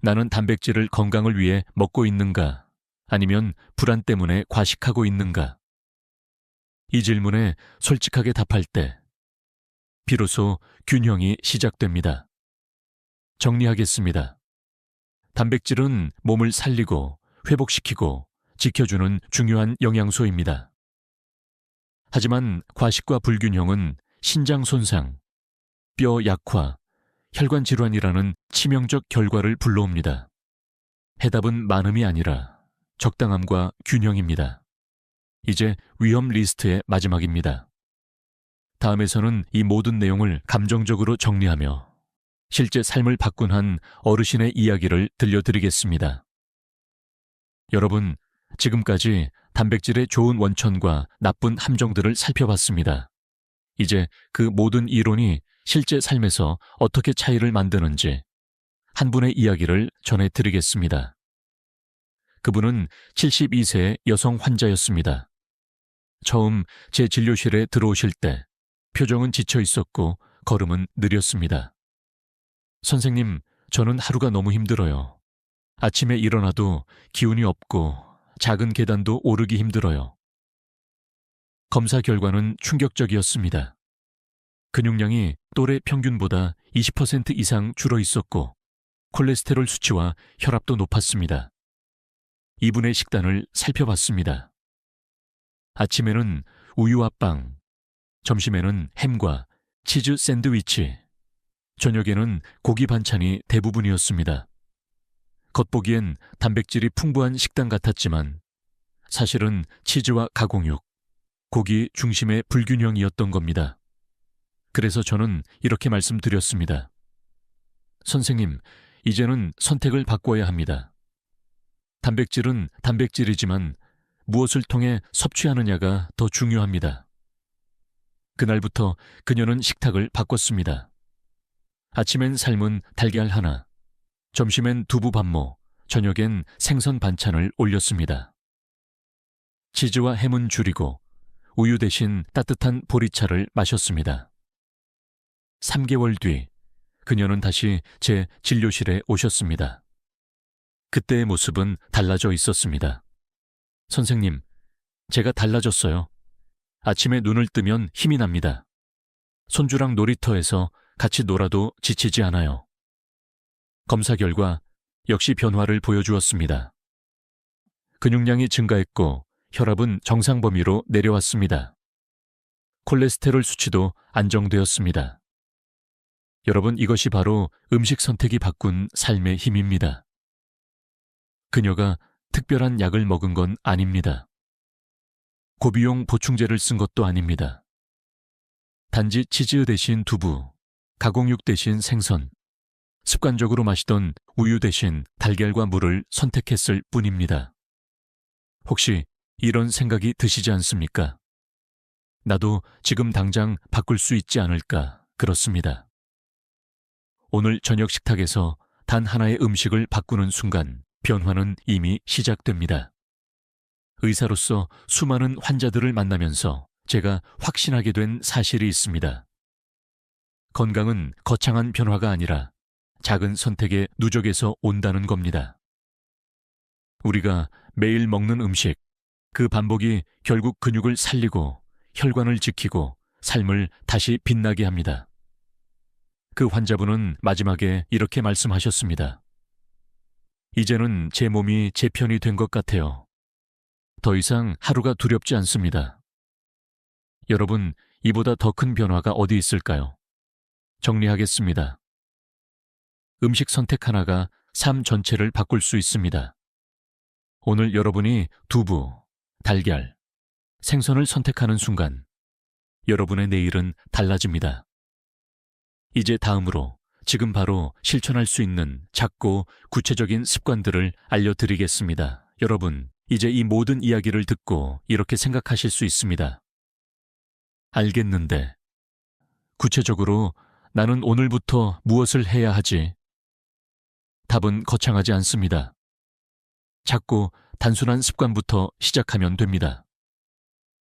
나는 단백질을 건강을 위해 먹고 있는가? 아니면 불안 때문에 과식하고 있는가? 이 질문에 솔직하게 답할 때 비로소 균형이 시작됩니다. 정리하겠습니다. 단백질은 몸을 살리고 회복시키고 지켜주는 중요한 영양소입니다. 하지만 과식과 불균형은 신장 손상, 뼈 약화, 혈관 질환이라는 치명적 결과를 불러옵니다. 해답은 많음이 아니라 적당함과 균형입니다. 이제 위험 리스트의 마지막입니다. 다음에서는 이 모든 내용을 감정적으로 정리하며 실제 삶을 바꾼 한 어르신의 이야기를 들려드리겠습니다. 여러분, 지금까지 단백질의 좋은 원천과 나쁜 함정들을 살펴봤습니다. 이제 그 모든 이론이 실제 삶에서 어떻게 차이를 만드는지 한 분의 이야기를 전해드리겠습니다. 그분은 72세 여성 환자였습니다. 처음 제 진료실에 들어오실 때 표정은 지쳐 있었고 걸음은 느렸습니다. 선생님, 저는 하루가 너무 힘들어요. 아침에 일어나도 기운이 없고 작은 계단도 오르기 힘들어요. 검사 결과는 충격적이었습니다. 근육량이 또래 평균보다 20% 이상 줄어 있었고 콜레스테롤 수치와 혈압도 높았습니다. 이분의 식단을 살펴봤습니다. 아침에는 우유와 빵, 점심에는 햄과 치즈 샌드위치, 저녁에는 고기 반찬이 대부분이었습니다. 겉보기엔 단백질이 풍부한 식단 같았지만 사실은 치즈와 가공육, 고기 중심의 불균형이었던 겁니다. 그래서 저는 이렇게 말씀드렸습니다. 선생님, 이제는 선택을 바꿔야 합니다. 단백질은 단백질이지만 무엇을 통해 섭취하느냐가 더 중요합니다. 그날부터 그녀는 식탁을 바꿨습니다. 아침엔 삶은 달걀 하나, 점심엔 두부 반모, 저녁엔 생선 반찬을 올렸습니다. 치즈와 햄은 줄이고 우유 대신 따뜻한 보리차를 마셨습니다. 3개월 뒤 그녀는 다시 제 진료실에 오셨습니다. 그때의 모습은 달라져 있었습니다. 선생님, 제가 달라졌어요. 아침에 눈을 뜨면 힘이 납니다. 손주랑 놀이터에서 같이 놀아도 지치지 않아요. 검사 결과 역시 변화를 보여주었습니다. 근육량이 증가했고 혈압은 정상 범위로 내려왔습니다. 콜레스테롤 수치도 안정되었습니다. 여러분, 이것이 바로 음식 선택이 바꾼 삶의 힘입니다. 그녀가 특별한 약을 먹은 건 아닙니다. 고비용 보충제를 쓴 것도 아닙니다. 단지 치즈 대신 두부, 가공육 대신 생선, 습관적으로 마시던 우유 대신 달걀과 물을 선택했을 뿐입니다. 혹시 이런 생각이 드시지 않습니까? 나도 지금 당장 바꿀 수 있지 않을까 그렇습니다. 오늘 저녁 식탁에서 단 하나의 음식을 바꾸는 순간 변화는 이미 시작됩니다. 의사로서 수많은 환자들을 만나면서 제가 확신하게 된 사실이 있습니다. 건강은 거창한 변화가 아니라 작은 선택의 누적에서 온다는 겁니다. 우리가 매일 먹는 음식, 그 반복이 결국 근육을 살리고 혈관을 지키고 삶을 다시 빛나게 합니다. 그 환자분은 마지막에 이렇게 말씀하셨습니다. 이제는 제 몸이 제 편이 된 것 같아요. 더 이상 하루가 두렵지 않습니다. 여러분, 이보다 더 큰 변화가 어디 있을까요? 정리하겠습니다. 음식 선택 하나가 삶 전체를 바꿀 수 있습니다. 오늘 여러분이 두부, 달걀, 생선을 선택하는 순간 여러분의 내일은 달라집니다. 이제 다음으로 지금 바로 실천할 수 있는 작고 구체적인 습관들을 알려드리겠습니다. 여러분, 이제 이 모든 이야기를 듣고 이렇게 생각하실 수 있습니다. 알겠는데, 구체적으로 나는 오늘부터 무엇을 해야 하지? 답은 거창하지 않습니다. 작고 단순한 습관부터 시작하면 됩니다.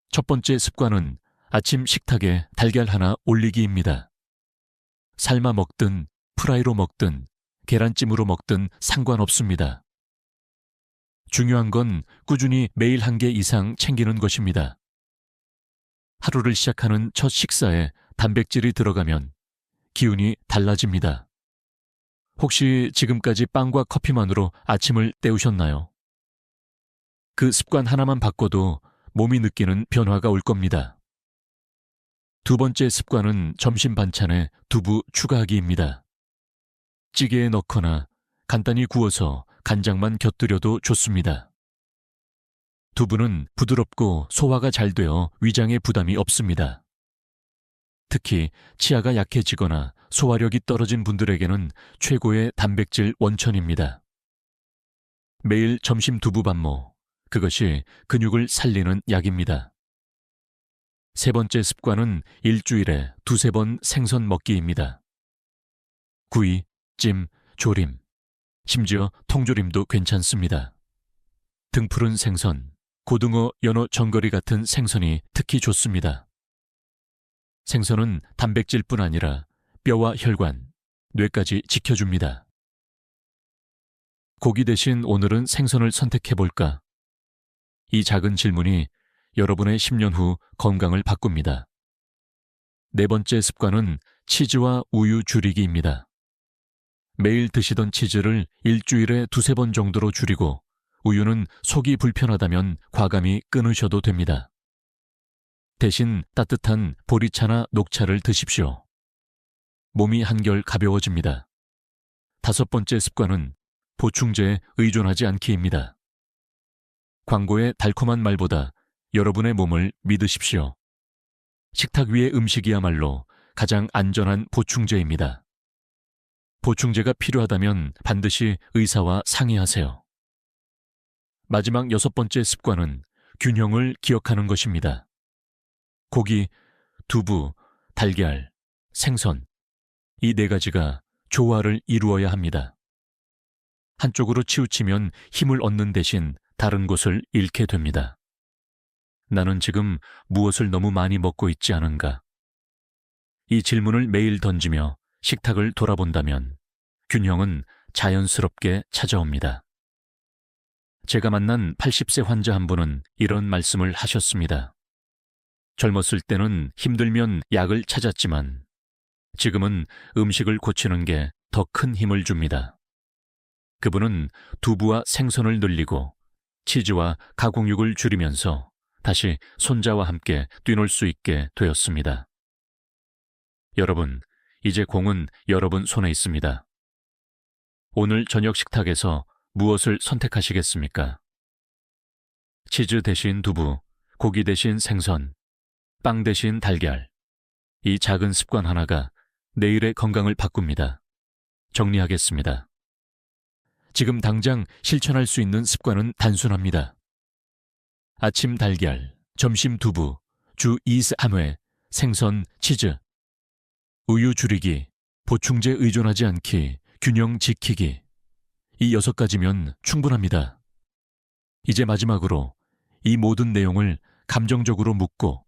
첫 번째 습관은 아침 식탁에 달걀 하나 올리기입니다. 삶아 먹든 프라이로 먹든 계란찜으로 먹든 상관없습니다. 중요한 건 꾸준히 매일 1개 이상 챙기는 것입니다. 하루를 시작하는 첫 식사에 단백질이 들어가면 기운이 달라집니다. 혹시 지금까지 빵과 커피만으로 아침을 때우셨나요? 그 습관 하나만 바꿔도 몸이 느끼는 변화가 올 겁니다. 두 번째 습관은 점심 반찬에 두부 추가하기입니다. 찌개에 넣거나 간단히 구워서 간장만 곁들여도 좋습니다. 두부는 부드럽고 소화가 잘 되어 위장에 부담이 없습니다. 특히 치아가 약해지거나 소화력이 떨어진 분들에게는 최고의 단백질 원천입니다. 매일 점심 두부 반모, 그것이 근육을 살리는 약입니다. 세 번째 습관은 일주일에 2~3번 생선 먹기입니다. 구이, 찜, 조림, 심지어 통조림도 괜찮습니다. 등푸른 생선, 고등어, 연어, 전거리 같은 생선이 특히 좋습니다. 생선은 단백질뿐 아니라 뼈와 혈관, 뇌까지 지켜줍니다. 고기 대신 오늘은 생선을 선택해볼까? 이 작은 질문이 여러분의 10년 후 건강을 바꿉니다. 네 번째 습관은 치즈와 우유 줄이기입니다. 매일 드시던 치즈를 일주일에 두세 번 정도로 줄이고 우유는 속이 불편하다면 과감히 끊으셔도 됩니다. 대신 따뜻한 보리차나 녹차를 드십시오. 몸이 한결 가벼워집니다. 다섯 번째 습관은 보충제에 의존하지 않기입니다. 광고의 달콤한 말보다 여러분의 몸을 믿으십시오. 식탁 위의 음식이야말로 가장 안전한 보충제입니다. 보충제가 필요하다면 반드시 의사와 상의하세요. 마지막 여섯 번째 습관은 균형을 기억하는 것입니다. 고기, 두부, 달걀, 생선, 이 네 가지가 조화를 이루어야 합니다. 한쪽으로 치우치면 힘을 얻는 대신 다른 곳을 잃게 됩니다. 나는 지금 무엇을 너무 많이 먹고 있지 않은가? 이 질문을 매일 던지며 식탁을 돌아본다면 균형은 자연스럽게 찾아옵니다. 제가 만난 80세 환자 한 분은 이런 말씀을 하셨습니다. 젊었을 때는 힘들면 약을 찾았지만 지금은 음식을 고치는 게 더 큰 힘을 줍니다. 그분은 두부와 생선을 늘리고 치즈와 가공육을 줄이면서 다시 손자와 함께 뛰놀 수 있게 되었습니다. 여러분, 이제 공은 여러분 손에 있습니다. 오늘 저녁 식탁에서 무엇을 선택하시겠습니까? 치즈 대신 두부, 고기 대신 생선, 빵 대신 달걀. 이 작은 습관 하나가 내일의 건강을 바꿉니다. 정리하겠습니다. 지금 당장 실천할 수 있는 습관은 단순합니다. 아침 달걀, 점심 두부, 주 2~3회, 생선, 치즈. 우유 줄이기, 보충제 의존하지 않기, 균형 지키기. 이 6가지면 충분합니다. 이제 마지막으로 이 모든 내용을 감정적으로 묻고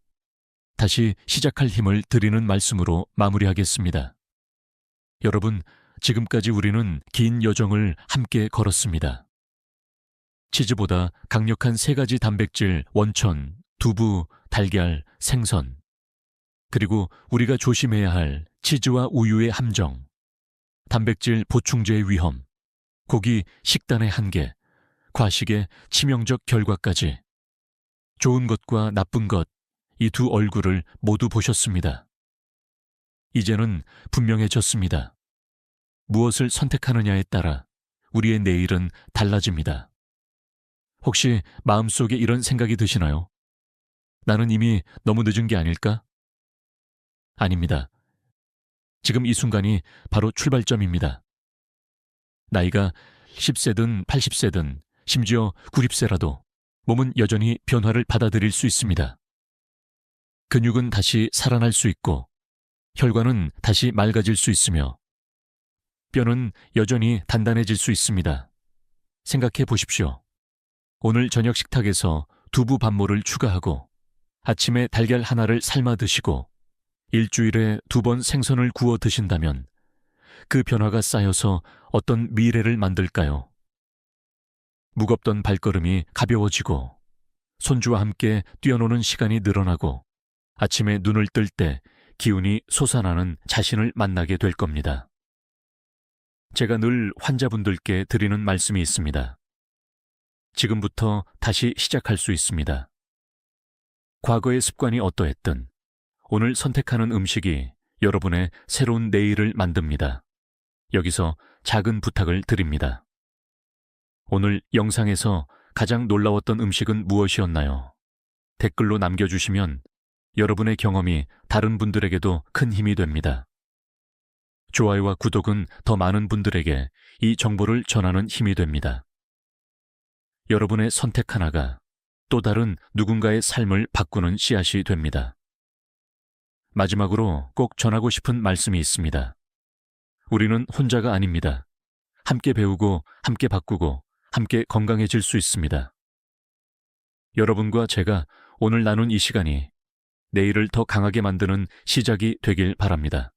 다시 시작할 힘을 드리는 말씀으로 마무리하겠습니다. 여러분, 지금까지 우리는 긴 여정을 함께 걸었습니다. 치즈보다 강력한 3가지 단백질, 원천, 두부, 달걀, 생선. 그리고 우리가 조심해야 할 치즈와 우유의 함정, 단백질 보충제의 위험, 고기 식단의 한계, 과식의 치명적 결과까지. 좋은 것과 나쁜 것, 이 두 얼굴을 모두 보셨습니다. 이제는 분명해졌습니다. 무엇을 선택하느냐에 따라 우리의 내일은 달라집니다. 혹시 마음속에 이런 생각이 드시나요? 나는 이미 너무 늦은 게 아닐까? 아닙니다. 지금 이 순간이 바로 출발점입니다. 나이가 10세든 80세든 심지어 90세라도 몸은 여전히 변화를 받아들일 수 있습니다. 근육은 다시 살아날 수 있고 혈관은 다시 맑아질 수 있으며 뼈는 여전히 단단해질 수 있습니다. 생각해 보십시오. 오늘 저녁 식탁에서 두부 반모를 추가하고 아침에 달걀 하나를 삶아 드시고 일주일에 2번 생선을 구워 드신다면 그 변화가 쌓여서 어떤 미래를 만들까요? 무겁던 발걸음이 가벼워지고 손주와 함께 뛰어노는 시간이 늘어나고 아침에 눈을 뜰 때 기운이 솟아나는 자신을 만나게 될 겁니다. 제가 늘 환자분들께 드리는 말씀이 있습니다. 지금부터 다시 시작할 수 있습니다. 과거의 습관이 어떠했든 오늘 선택하는 음식이 여러분의 새로운 내일을 만듭니다. 여기서 작은 부탁을 드립니다. 오늘 영상에서 가장 놀라웠던 음식은 무엇이었나요? 댓글로 남겨주시면 여러분의 경험이 다른 분들에게도 큰 힘이 됩니다. 좋아요와 구독은 더 많은 분들에게 이 정보를 전하는 힘이 됩니다. 여러분의 선택 하나가 또 다른 누군가의 삶을 바꾸는 씨앗이 됩니다. 마지막으로 꼭 전하고 싶은 말씀이 있습니다. 우리는 혼자가 아닙니다. 함께 배우고, 함께 바꾸고, 함께 건강해질 수 있습니다. 여러분과 제가 오늘 나눈 이 시간이 내일을 더 강하게 만드는 시작이 되길 바랍니다.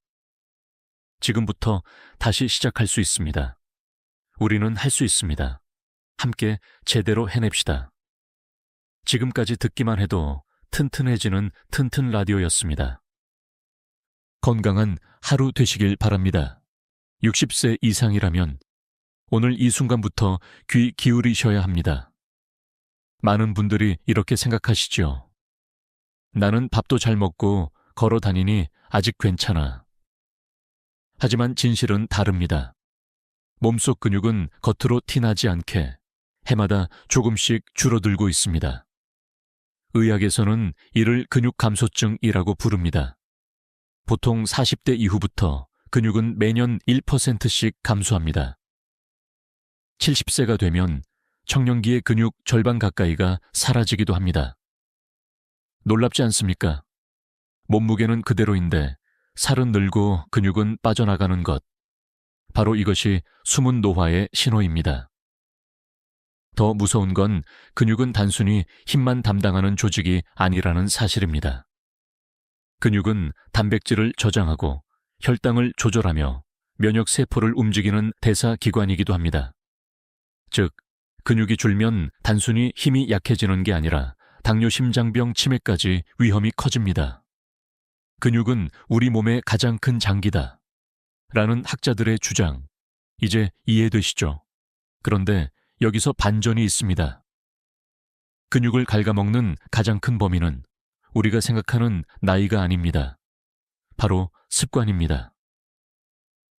지금부터 다시 시작할 수 있습니다. 우리는 할 수 있습니다. 함께 제대로 해냅시다. 지금까지 듣기만 해도 튼튼해지는 튼튼 라디오였습니다. 건강한 하루 되시길 바랍니다. 60세 이상이라면 오늘 이 순간부터 귀 기울이셔야 합니다. 많은 분들이 이렇게 생각하시죠. 나는 밥도 잘 먹고 걸어 다니니 아직 괜찮아. 하지만 진실은 다릅니다. 몸속 근육은 겉으로 티나지 않게 해마다 조금씩 줄어들고 있습니다. 의학에서는 이를 근육 감소증이라고 부릅니다. 보통 40대 이후부터 근육은 매년 1%씩 감소합니다. 70세가 되면 청년기의 근육 절반 가까이가 사라지기도 합니다. 놀랍지 않습니까? 몸무게는 그대로인데 살은 늘고 근육은 빠져나가는 것. 바로 이것이 숨은 노화의 신호입니다. 더 무서운 건 근육은 단순히 힘만 담당하는 조직이 아니라는 사실입니다. 근육은 단백질을 저장하고 혈당을 조절하며 면역세포를 움직이는 대사기관이기도 합니다. 즉, 근육이 줄면 단순히 힘이 약해지는 게 아니라 당뇨 심장병 치매까지 위험이 커집니다. 근육은 우리 몸의 가장 큰 장기다. 라는 학자들의 주장, 이제 이해되시죠? 그런데 여기서 반전이 있습니다. 근육을 갉아먹는 가장 큰 범인은 우리가 생각하는 나이가 아닙니다. 바로 습관입니다.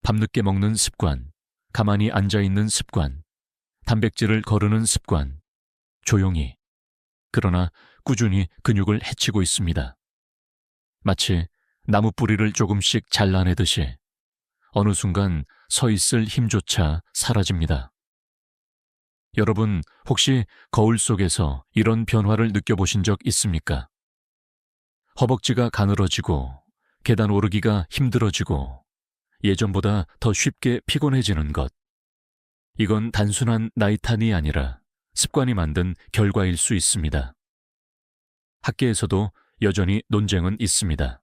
밤늦게 먹는 습관, 가만히 앉아있는 습관, 단백질을 거르는 습관, 조용히, 그러나 꾸준히 근육을 해치고 있습니다. 마치 나무 뿌리를 조금씩 잘라내듯이 어느 순간 서 있을 힘조차 사라집니다. 여러분, 혹시 거울 속에서 이런 변화를 느껴보신 적 있습니까? 허벅지가 가늘어지고 계단 오르기가 힘들어지고 예전보다 더 쉽게 피곤해지는 것. 이건 단순한 나이 탓이 아니라 습관이 만든 결과일 수 있습니다. 학계에서도 여전히 논쟁은 있습니다.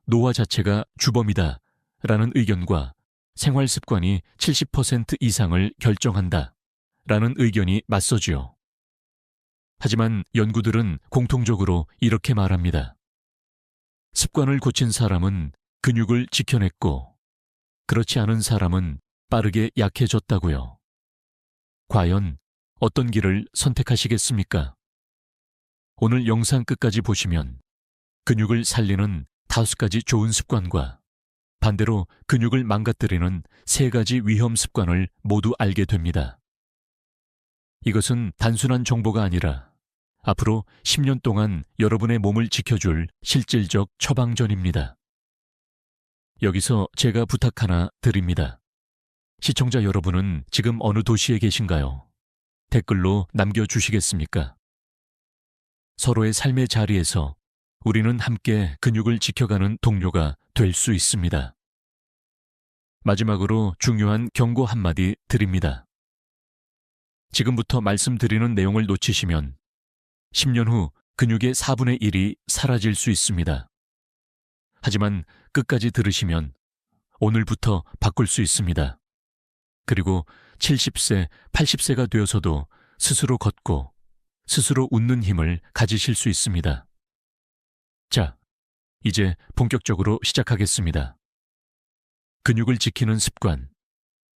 노화 자체가 주범이다 라는 의견과 생활 습관이 70% 이상을 결정한다 라는 의견이 맞서지요. 하지만 연구들은 공통적으로 이렇게 말합니다. 습관을 고친 사람은 근육을 지켜냈고 그렇지 않은 사람은 빠르게 약해졌다고요. 과연 어떤 길을 선택하시겠습니까? 오늘 영상 끝까지 보시면 근육을 살리는 5가지 좋은 습관과 반대로 근육을 망가뜨리는 3가지 위험 습관을 모두 알게 됩니다. 이것은 단순한 정보가 아니라 앞으로 10년 동안 여러분의 몸을 지켜줄 실질적 처방전입니다. 여기서 제가 부탁 하나 드립니다. 시청자 여러분은 지금 어느 도시에 계신가요? 댓글로 남겨주시겠습니까? 서로의 삶의 자리에서 우리는 함께 근육을 지켜가는 동료가 될 수 있습니다. 마지막으로 중요한 경고 한마디 드립니다. 지금부터 말씀드리는 내용을 놓치시면 10년 후 근육의 4분의 1이 사라질 수 있습니다. 하지만 끝까지 들으시면 오늘부터 바꿀 수 있습니다. 그리고 70세, 80세가 되어서도 스스로 걷고 스스로 웃는 힘을 가지실 수 있습니다. 자, 이제 본격적으로 시작하겠습니다. 근육을 지키는 습관,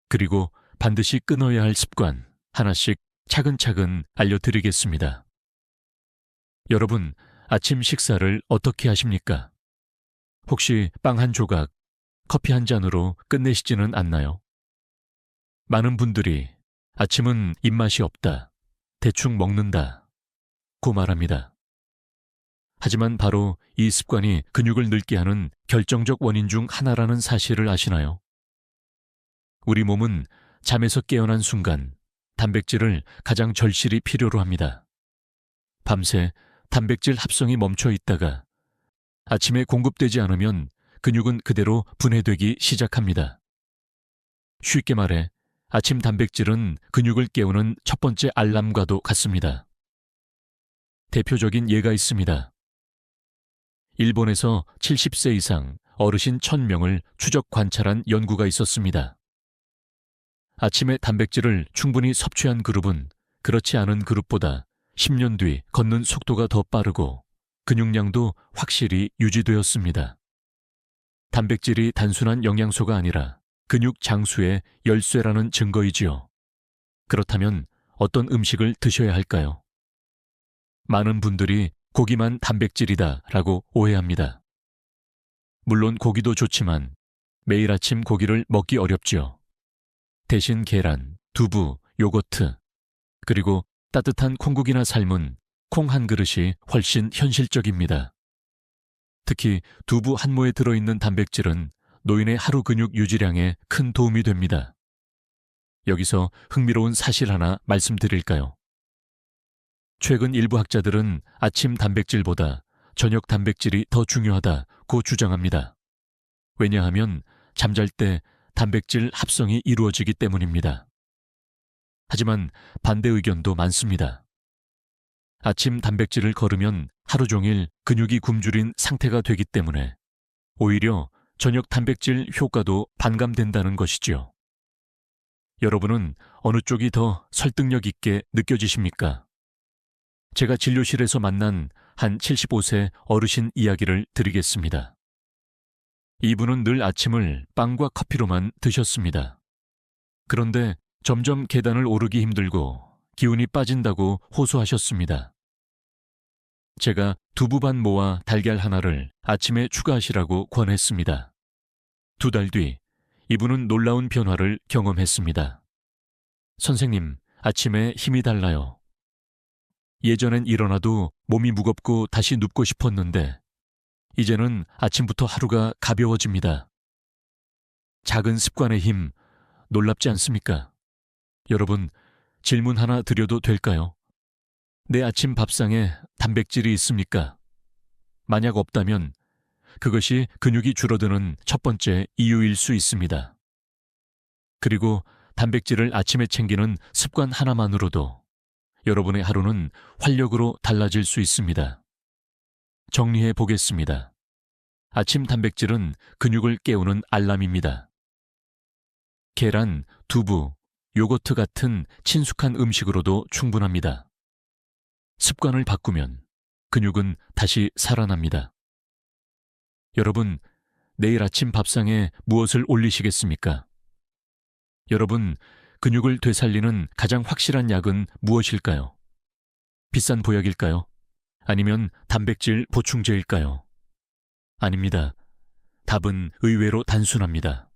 그리고 반드시 끊어야 할 습관 하나씩 차근차근 알려드리겠습니다. 여러분, 아침 식사를 어떻게 하십니까? 혹시 빵 한 조각, 커피 한 잔으로 끝내시지는 않나요? 많은 분들이 아침은 입맛이 없다, 대충 먹는다 고 말합니다. 하지만 바로 이 습관이 근육을 늙게 하는 결정적 원인 중 하나라는 사실을 아시나요? 우리 몸은 잠에서 깨어난 순간 단백질을 가장 절실히 필요로 합니다. 밤새 단백질 합성이 멈춰 있다가 아침에 공급되지 않으면 근육은 그대로 분해되기 시작합니다. 쉽게 말해 아침 단백질은 근육을 깨우는 첫 번째 알람과도 같습니다. 대표적인 예가 있습니다. 일본에서 70세 이상 어르신 1000명을 추적 관찰한 연구가 있었습니다. 아침에 단백질을 충분히 섭취한 그룹은 그렇지 않은 그룹보다 10년 뒤 걷는 속도가 더 빠르고 근육량도 확실히 유지되었습니다. 단백질이 단순한 영양소가 아니라 근육 장수의 열쇠라는 증거이지요. 그렇다면 어떤 음식을 드셔야 할까요? 많은 분들이 고기만 단백질이다 라고 오해합니다. 물론 고기도 좋지만 매일 아침 고기를 먹기 어렵지요. 대신 계란, 두부, 요거트, 그리고 따뜻한 콩국이나 삶은 콩 한 그릇이 훨씬 현실적입니다. 특히 두부 한 모에 들어있는 단백질은 노인의 하루 근육 유지량에 큰 도움이 됩니다. 여기서 흥미로운 사실 하나 말씀드릴까요? 최근 일부 학자들은 아침 단백질보다 저녁 단백질이 더 중요하다고 주장합니다. 왜냐하면 잠잘 때 단백질 합성이 이루어지기 때문입니다. 하지만 반대 의견도 많습니다. 아침 단백질을 거르면 하루 종일 근육이 굶주린 상태가 되기 때문에 오히려 저녁 단백질 효과도 반감된다는 것이지요. 여러분은 어느 쪽이 더 설득력 있게 느껴지십니까? 제가 진료실에서 만난 한 75세 어르신 이야기를 드리겠습니다. 이분은 늘 아침을 빵과 커피로만 드셨습니다. 그런데 점점 계단을 오르기 힘들고 기운이 빠진다고 호소하셨습니다. 제가 두부 반 모와 달걀 하나를 아침에 추가하시라고 권했습니다. 2달 뒤 이분은 놀라운 변화를 경험했습니다. 선생님, 아침에 힘이 달라요. 예전엔 일어나도 몸이 무겁고 다시 눕고 싶었는데 이제는 아침부터 하루가 가벼워집니다. 작은 습관의 힘, 놀랍지 않습니까? 여러분, 질문 하나 드려도 될까요? 내 아침 밥상에 단백질이 있습니까? 만약 없다면 그것이 근육이 줄어드는 첫 번째 이유일 수 있습니다. 그리고 단백질을 아침에 챙기는 습관 하나만으로도 여러분의 하루는 활력으로 달라질 수 있습니다. 정리해 보겠습니다. 아침 단백질은 근육을 깨우는 알람입니다. 계란, 두부, 요거트 같은 친숙한 음식으로도 충분합니다. 습관을 바꾸면 근육은 다시 살아납니다. 여러분, 내일 아침 밥상에 무엇을 올리시겠습니까? 여러분, 근육을 되살리는 가장 확실한 약은 무엇일까요? 비싼 보약일까요? 아니면 단백질 보충제일까요? 아닙니다. 답은 의외로 단순합니다.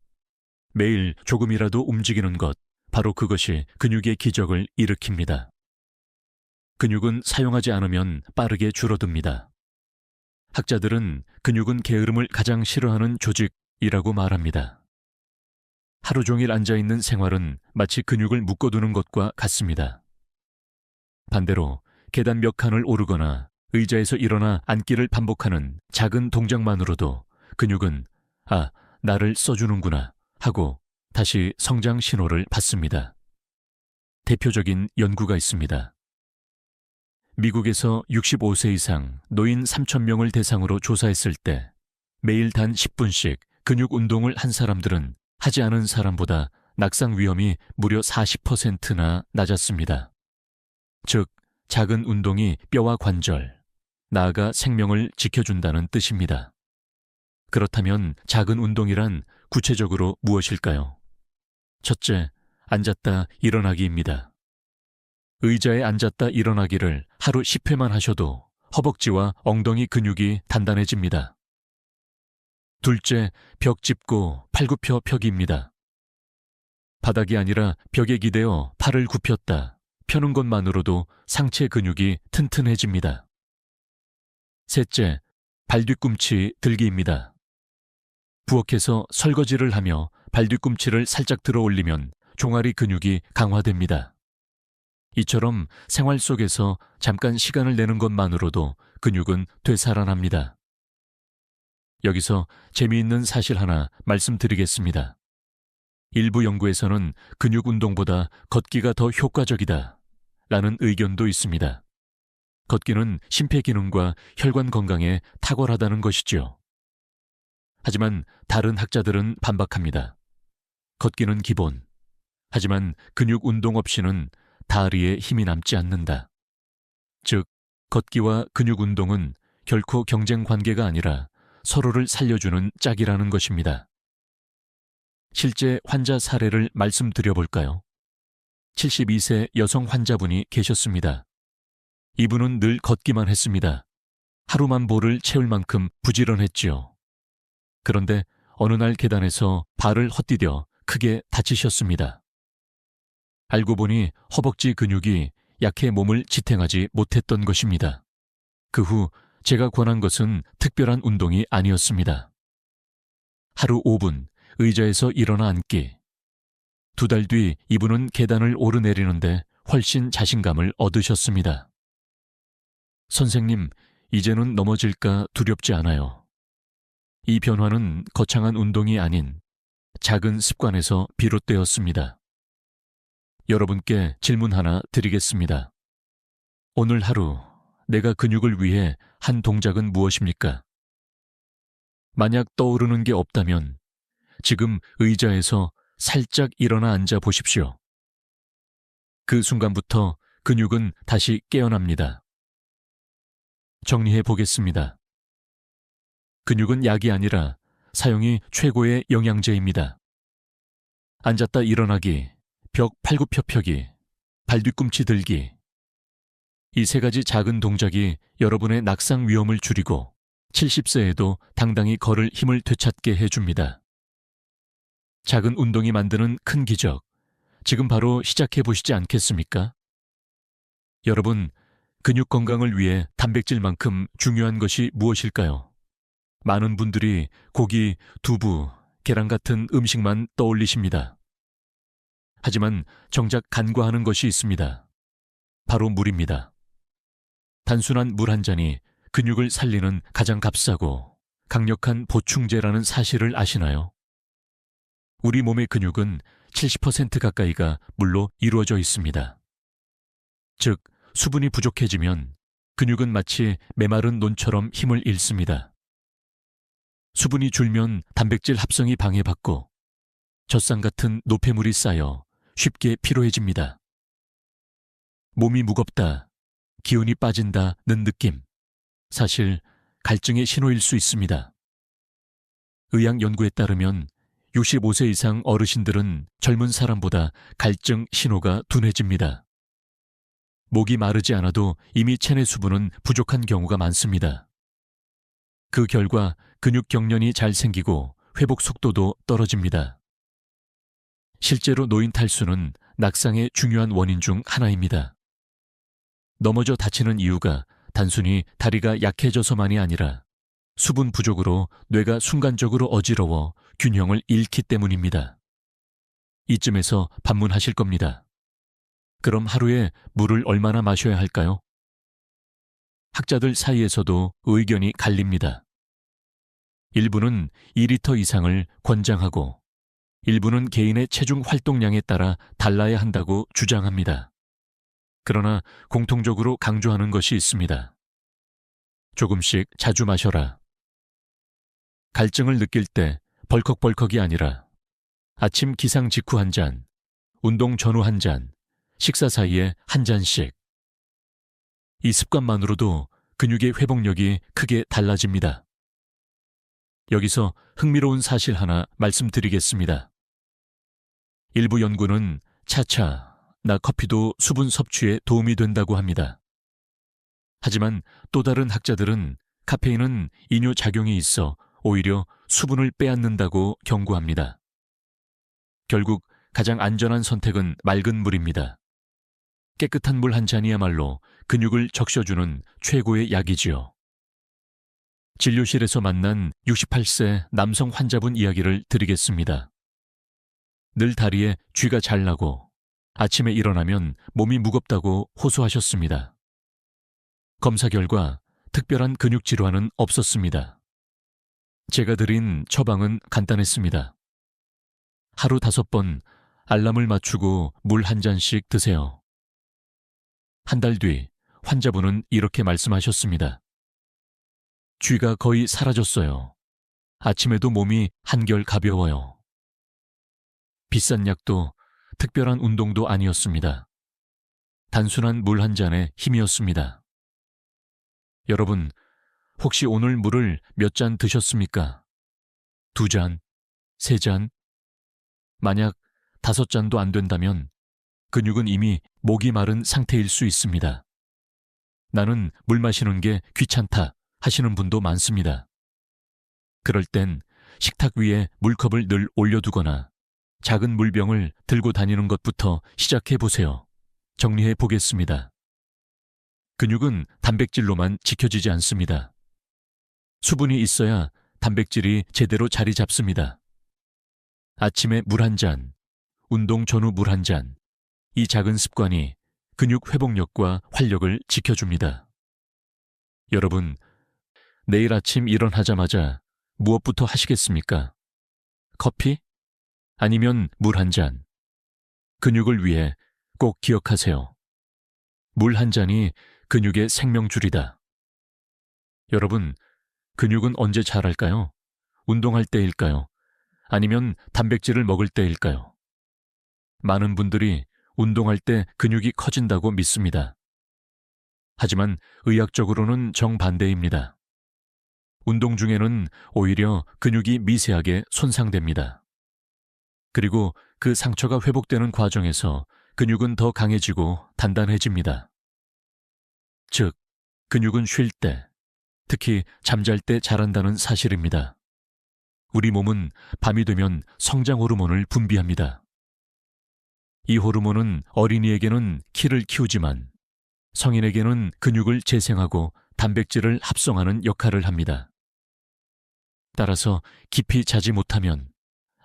매일 조금이라도 움직이는 것, 바로 그것이 근육의 기적을 일으킵니다. 근육은 사용하지 않으면 빠르게 줄어듭니다. 학자들은 근육은 게으름을 가장 싫어하는 조직이라고 말합니다. 하루 종일 앉아있는 생활은 마치 근육을 묶어두는 것과 같습니다. 반대로 계단 몇 칸을 오르거나 의자에서 일어나 앉기를 반복하는 작은 동작만으로도 근육은 나를 써주는구나 하고 다시 성장 신호를 받습니다. 대표적인 연구가 있습니다. 미국에서 65세 이상 노인 3,000명을 대상으로 조사했을 때 매일 단 10분씩 근육 운동을 한 사람들은 하지 않은 사람보다 낙상 위험이 무려 40%나 낮았습니다. 즉, 작은 운동이 뼈와 관절, 나아가 생명을 지켜준다는 뜻입니다. 그렇다면 작은 운동이란 구체적으로 무엇일까요? 첫째, 앉았다 일어나기입니다. 의자에 앉았다 일어나기를 하루 10회만 하셔도 허벅지와 엉덩이 근육이 단단해집니다. 둘째, 벽 짚고 팔굽혀 펴기입니다. 바닥이 아니라 벽에 기대어 팔을 굽혔다 펴는 것만으로도 상체 근육이 튼튼해집니다. 셋째, 발뒤꿈치 들기입니다. 부엌에서 설거지를 하며 발뒤꿈치를 살짝 들어 올리면 종아리 근육이 강화됩니다. 이처럼 생활 속에서 잠깐 시간을 내는 것만으로도 근육은 되살아납니다. 여기서 재미있는 사실 하나 말씀드리겠습니다. 일부 연구에서는 근육 운동보다 걷기가 더 효과적이다 라는 의견도 있습니다. 걷기는 심폐기능과 혈관 건강에 탁월하다는 것이지요. 하지만 다른 학자들은 반박합니다. 걷기는 기본. 하지만 근육 운동 없이는 다리에 힘이 남지 않는다. 즉, 걷기와 근육 운동은 결코 경쟁 관계가 아니라 서로를 살려주는 짝이라는 것입니다. 실제 환자 사례를 말씀드려 볼까요? 72세 여성 환자분이 계셨습니다. 이분은 늘 걷기만 했습니다. 하루만 볼을 채울 만큼 부지런했지요. 그런데 어느 날 계단에서 발을 헛디뎌 크게 다치셨습니다. 알고 보니 허벅지 근육이 약해 몸을 지탱하지 못했던 것입니다. 그 후 제가 권한 것은 특별한 운동이 아니었습니다. 하루 5분 의자에서 일어나 앉기. 2달 뒤 이분은 계단을 오르내리는데 훨씬 자신감을 얻으셨습니다. 선생님, 이제는 넘어질까 두렵지 않아요. 이 변화는 거창한 운동이 아닌 작은 습관에서 비롯되었습니다. 여러분께 질문 하나 드리겠습니다. 오늘 하루 내가 근육을 위해 한 동작은 무엇입니까? 만약 떠오르는 게 없다면 지금 의자에서 살짝 일어나 앉아 보십시오. 그 순간부터 근육은 다시 깨어납니다. 정리해 보겠습니다. 근육은 약이 아니라 사용이 최고의 영양제입니다. 앉았다 일어나기, 벽 팔굽혀펴기, 발뒤꿈치 들기. 이 3가지 작은 동작이 여러분의 낙상 위험을 줄이고 70세에도 당당히 걸을 힘을 되찾게 해줍니다. 작은 운동이 만드는 큰 기적, 지금 바로 시작해 보시지 않겠습니까? 여러분, 근육 건강을 위해 단백질만큼 중요한 것이 무엇일까요? 많은 분들이 고기, 두부, 계란 같은 음식만 떠올리십니다. 하지만 정작 간과하는 것이 있습니다. 바로 물입니다. 단순한 물 한 잔이 근육을 살리는 가장 값싸고 강력한 보충제라는 사실을 아시나요? 우리 몸의 근육은 70% 가까이가 물로 이루어져 있습니다. 즉, 수분이 부족해지면 근육은 마치 메마른 논처럼 힘을 잃습니다. 수분이 줄면 단백질 합성이 방해받고 젖산 같은 노폐물이 쌓여 쉽게 피로해집니다. 몸이 무겁다, 기운이 빠진다는 느낌, 사실 갈증의 신호일 수 있습니다. 의학 연구에 따르면 65세 이상 어르신들은 젊은 사람보다 갈증 신호가 둔해집니다. 목이 마르지 않아도 이미 체내 수분은 부족한 경우가 많습니다. 그 결과 근육 경련이 잘 생기고 회복 속도도 떨어집니다. 실제로 노인 탈수는 낙상의 중요한 원인 중 하나입니다. 넘어져 다치는 이유가 단순히 다리가 약해져서만이 아니라 수분 부족으로 뇌가 순간적으로 어지러워 균형을 잃기 때문입니다. 이쯤에서 반문하실 겁니다. 그럼 하루에 물을 얼마나 마셔야 할까요? 학자들 사이에서도 의견이 갈립니다. 일부는 2리터 이상을 권장하고 일부는 개인의 체중 활동량에 따라 달라야 한다고 주장합니다. 그러나 공통적으로 강조하는 것이 있습니다. 조금씩 자주 마셔라. 갈증을 느낄 때 벌컥벌컥이 아니라 아침 기상 직후 한 잔, 운동 전후 한 잔, 식사 사이에 한 잔씩. 이 습관만으로도 근육의 회복력이 크게 달라집니다. 여기서 흥미로운 사실 하나 말씀드리겠습니다. 일부 연구는 차차, 나 커피도 수분 섭취에 도움이 된다고 합니다. 하지만 또 다른 학자들은 카페인은 이뇨작용이 있어 오히려 수분을 빼앗는다고 경고합니다. 결국 가장 안전한 선택은 맑은 물입니다. 깨끗한 물 한 잔이야말로 근육을 적셔주는 최고의 약이지요. 진료실에서 만난 68세 남성 환자분 이야기를 드리겠습니다. 늘 다리에 쥐가 잘 나고 아침에 일어나면 몸이 무겁다고 호소하셨습니다. 검사 결과 특별한 근육 질환은 없었습니다. 제가 드린 처방은 간단했습니다. 하루 5번 알람을 맞추고 물 한 잔씩 드세요. 한 달 뒤 환자분은 이렇게 말씀하셨습니다. 쥐가 거의 사라졌어요. 아침에도 몸이 한결 가벼워요. 비싼 약도 특별한 운동도 아니었습니다. 단순한 물 한 잔의 힘이었습니다. 여러분, 혹시 오늘 물을 몇 잔 드셨습니까? 2잔, 3잔? 만약 5잔도 안 된다면 근육은 이미 목이 마른 상태일 수 있습니다. 나는 물 마시는 게 귀찮다 하시는 분도 많습니다. 그럴 땐 식탁 위에 물컵을 늘 올려두거나 작은 물병을 들고 다니는 것부터 시작해 보세요. 정리해 보겠습니다. 근육은 단백질로만 지켜지지 않습니다. 수분이 있어야 단백질이 제대로 자리 잡습니다. 아침에 물 한 잔, 운동 전후 물 한 잔, 이 작은 습관이 근육 회복력과 활력을 지켜줍니다. 여러분, 내일 아침 일어나자마자 무엇부터 하시겠습니까? 커피? 아니면 물 한 잔? 근육을 위해 꼭 기억하세요. 물 한 잔이 근육의 생명줄이다. 여러분, 근육은 언제 자랄까요? 운동할 때일까요? 아니면 단백질을 먹을 때일까요? 많은 분들이 운동할 때 근육이 커진다고 믿습니다. 하지만 의학적으로는 정반대입니다. 운동 중에는 오히려 근육이 미세하게 손상됩니다. 그리고 그 상처가 회복되는 과정에서 근육은 더 강해지고 단단해집니다. 즉, 근육은 쉴 때, 특히 잠잘 때 자란다는 사실입니다. 우리 몸은 밤이 되면 성장 호르몬을 분비합니다. 이 호르몬은 어린이에게는 키를 키우지만 성인에게는 근육을 재생하고 단백질을 합성하는 역할을 합니다. 따라서 깊이 자지 못하면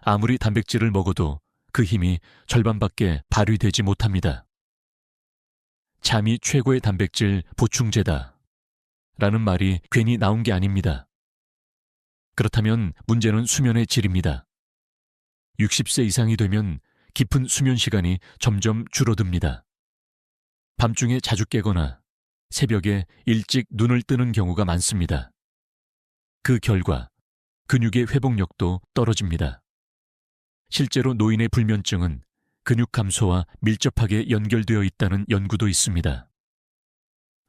아무리 단백질을 먹어도 그 힘이 절반밖에 발휘되지 못합니다. 잠이 최고의 단백질 보충제다 라는 말이 괜히 나온 게 아닙니다. 그렇다면 문제는 수면의 질입니다. 60세 이상이 되면 깊은 수면 시간이 점점 줄어듭니다. 밤중에 자주 깨거나 새벽에 일찍 눈을 뜨는 경우가 많습니다. 그 결과 근육의 회복력도 떨어집니다. 실제로 노인의 불면증은 근육 감소와 밀접하게 연결되어 있다는 연구도 있습니다.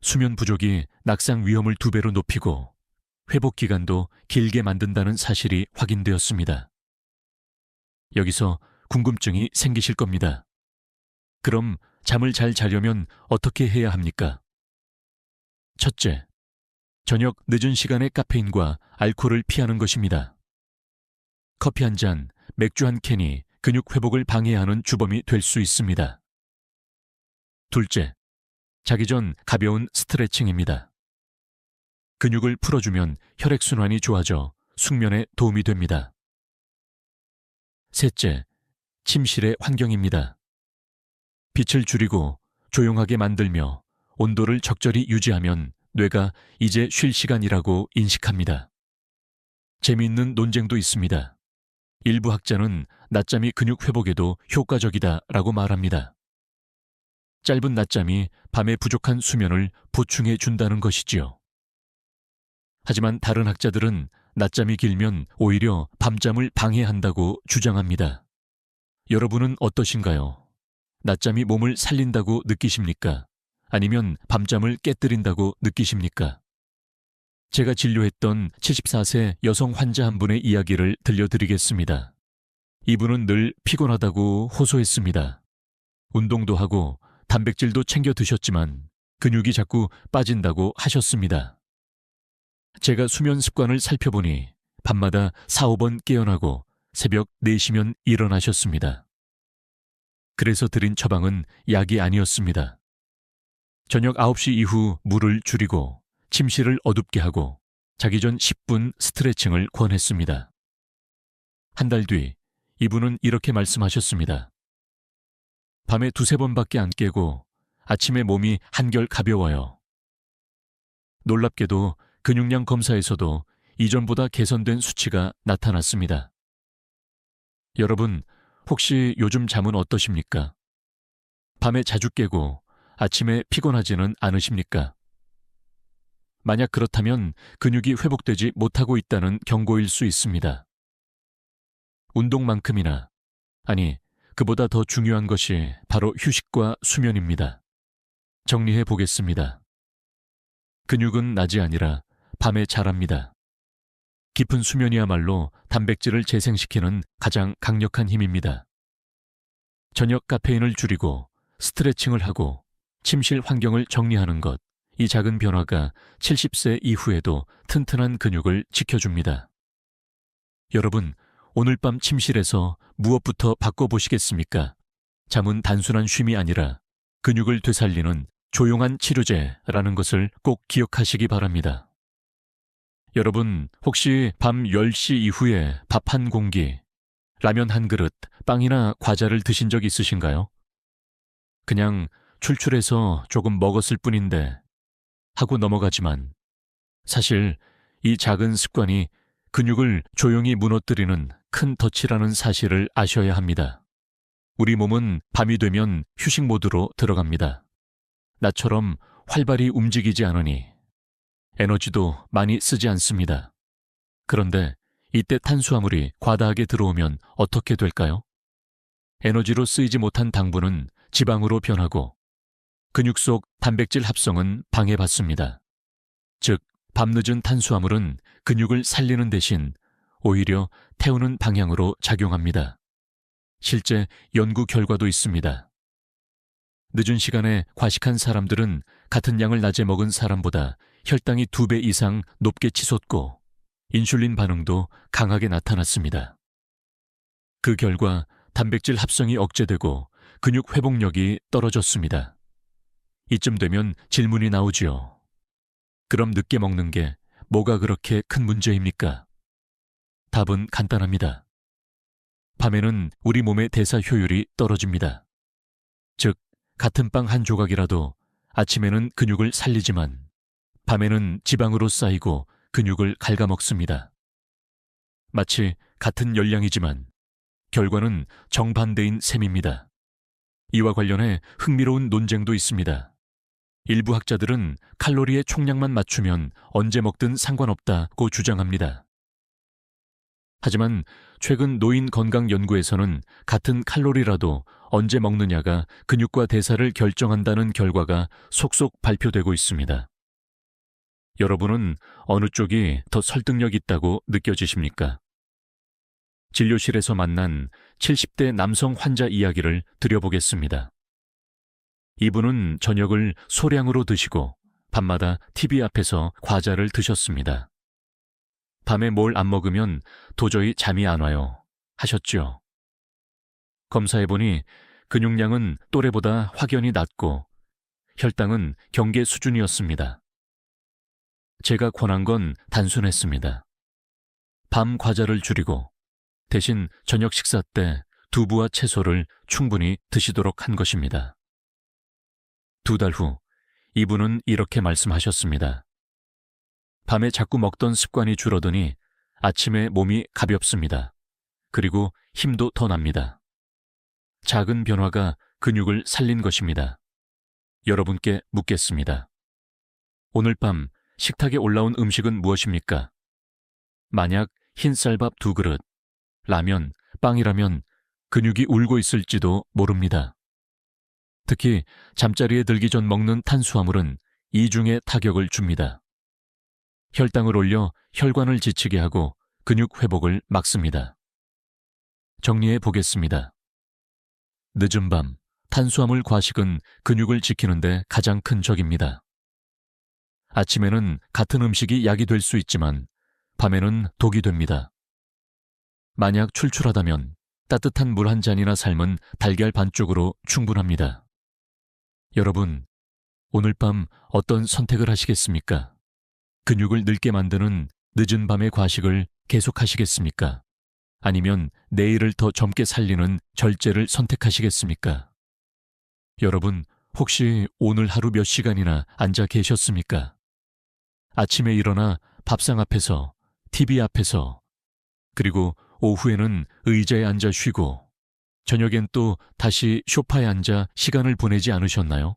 수면 부족이 낙상 위험을 2배로 높이고 회복 기간도 길게 만든다는 사실이 확인되었습니다. 여기서 궁금증이 생기실 겁니다. 그럼 잠을 잘 자려면 어떻게 해야 합니까? 첫째, 저녁 늦은 시간에 카페인과 알코올을 피하는 것입니다. 커피 한 잔, 맥주 한 캔이 근육 회복을 방해하는 주범이 될 수 있습니다. 둘째, 자기 전 가벼운 스트레칭입니다. 근육을 풀어주면 혈액순환이 좋아져 숙면에 도움이 됩니다. 셋째, 침실의 환경입니다. 빛을 줄이고 조용하게 만들며 온도를 적절히 유지하면 뇌가 이제 쉴 시간이라고 인식합니다. 재미있는 논쟁도 있습니다. 일부 학자는 낮잠이 근육 회복에도 효과적이다라고 말합니다. 짧은 낮잠이 밤에 부족한 수면을 보충해 준다는 것이지요. 하지만 다른 학자들은 낮잠이 길면 오히려 밤잠을 방해한다고 주장합니다. 여러분은 어떠신가요? 낮잠이 몸을 살린다고 느끼십니까? 아니면 밤잠을 깨뜨린다고 느끼십니까? 제가 진료했던 74세 여성 환자 한 분의 이야기를 들려드리겠습니다. 이분은 늘 피곤하다고 호소했습니다. 운동도 하고 단백질도 챙겨 드셨지만 근육이 자꾸 빠진다고 하셨습니다. 제가 수면 습관을 살펴보니 밤마다 4-5번 깨어나고 새벽 4시면 일어나셨습니다. 그래서 드린 처방은 약이 아니었습니다. 저녁 9시 이후 물을 줄이고 침실을 어둡게 하고 자기 전 10분 스트레칭을 권했습니다. 한 달 뒤 이분은 이렇게 말씀하셨습니다. 밤에 2-3번밖에 안 깨고 아침에 몸이 한결 가벼워요. 놀랍게도 근육량 검사에서도 이전보다 개선된 수치가 나타났습니다. 여러분, 혹시 요즘 잠은 어떠십니까? 밤에 자주 깨고 아침에 피곤하지는 않으십니까? 만약 그렇다면 근육이 회복되지 못하고 있다는 경고일 수 있습니다. 운동만큼이나, 아니, 그보다 더 중요한 것이 바로 휴식과 수면입니다. 정리해 보겠습니다. 근육은 낮이 아니라 밤에 자랍니다. 깊은 수면이야말로 단백질을 재생시키는 가장 강력한 힘입니다. 저녁 카페인을 줄이고 스트레칭을 하고 침실 환경을 정리하는 것, 이 작은 변화가 70세 이후에도 튼튼한 근육을 지켜줍니다. 여러분, 오늘 밤 침실에서 무엇부터 바꿔보시겠습니까? 잠은 단순한 쉼이 아니라 근육을 되살리는 조용한 치료제라는 것을 꼭 기억하시기 바랍니다. 여러분, 혹시 밤 10시 이후에 밥 한 공기, 라면 한 그릇, 빵이나 과자를 드신 적 있으신가요? 그냥 출출해서 조금 먹었을 뿐인데 하고 넘어가지만 사실 이 작은 습관이 근육을 조용히 무너뜨리는 큰 덫이라는 사실을 아셔야 합니다. 우리 몸은 밤이 되면 휴식 모드로 들어갑니다. 나처럼 활발히 움직이지 않으니 에너지도 많이 쓰지 않습니다. 그런데 이때 탄수화물이 과다하게 들어오면 어떻게 될까요? 에너지로 쓰이지 못한 당분은 지방으로 변하고 근육 속 단백질 합성은 방해받습니다. 즉, 밤늦은 탄수화물은 근육을 살리는 대신 오히려 태우는 방향으로 작용합니다. 실제 연구 결과도 있습니다. 늦은 시간에 과식한 사람들은 같은 양을 낮에 먹은 사람보다 혈당이 2배 이상 높게 치솟고 인슐린 반응도 강하게 나타났습니다. 그 결과 단백질 합성이 억제되고 근육 회복력이 떨어졌습니다. 이쯤 되면 질문이 나오지요. 그럼 늦게 먹는 게 뭐가 그렇게 큰 문제입니까? 답은 간단합니다. 밤에는 우리 몸의 대사 효율이 떨어집니다. 즉, 같은 빵 한 조각이라도 아침에는 근육을 살리지만 밤에는 지방으로 쌓이고 근육을 갉아먹습니다. 마치 같은 열량이지만 결과는 정반대인 셈입니다. 이와 관련해 흥미로운 논쟁도 있습니다. 일부 학자들은 칼로리의 총량만 맞추면 언제 먹든 상관없다고 주장합니다. 하지만 최근 노인 건강 연구에서는 같은 칼로리라도 언제 먹느냐가 근육과 대사를 결정한다는 결과가 속속 발표되고 있습니다. 여러분은 어느 쪽이 더 설득력 있다고 느껴지십니까? 진료실에서 만난 70대 남성 환자 이야기를 드려보겠습니다. 이분은 저녁을 소량으로 드시고 밤마다 TV 앞에서 과자를 드셨습니다. 밤에 뭘 안 먹으면 도저히 잠이 안 와요 하셨죠. 검사해보니 근육량은 또래보다 확연히 낮고 혈당은 경계 수준이었습니다. 제가 권한 건 단순했습니다. 밤 과자를 줄이고 대신 저녁 식사 때 두부와 채소를 충분히 드시도록 한 것입니다. 2달 후 이분은 이렇게 말씀하셨습니다. 밤에 자꾸 먹던 습관이 줄어드니 아침에 몸이 가볍습니다. 그리고 힘도 더 납니다. 작은 변화가 근육을 살린 것입니다. 여러분께 묻겠습니다. 오늘 밤 식탁에 올라온 음식은 무엇입니까? 만약 흰쌀밥 2그릇, 라면, 빵이라면 근육이 울고 있을지도 모릅니다. 특히 잠자리에 들기 전 먹는 탄수화물은 이중의 타격을 줍니다. 혈당을 올려 혈관을 지치게 하고 근육 회복을 막습니다. 정리해 보겠습니다. 늦은 밤, 탄수화물 과식은 근육을 지키는데 가장 큰 적입니다. 아침에는 같은 음식이 약이 될 수 있지만 밤에는 독이 됩니다. 만약 출출하다면 따뜻한 물 한 잔이나 삶은 달걀 반쪽으로 충분합니다. 여러분, 오늘 밤 어떤 선택을 하시겠습니까? 근육을 늙게 만드는 늦은 밤의 과식을 계속하시겠습니까? 아니면 내일을 더 젊게 살리는 절제를 선택하시겠습니까? 여러분, 혹시 오늘 하루 몇 시간이나 앉아 계셨습니까? 아침에 일어나 밥상 앞에서, TV 앞에서, 그리고 오후에는 의자에 앉아 쉬고, 저녁엔 또 다시 소파에 앉아 시간을 보내지 않으셨나요?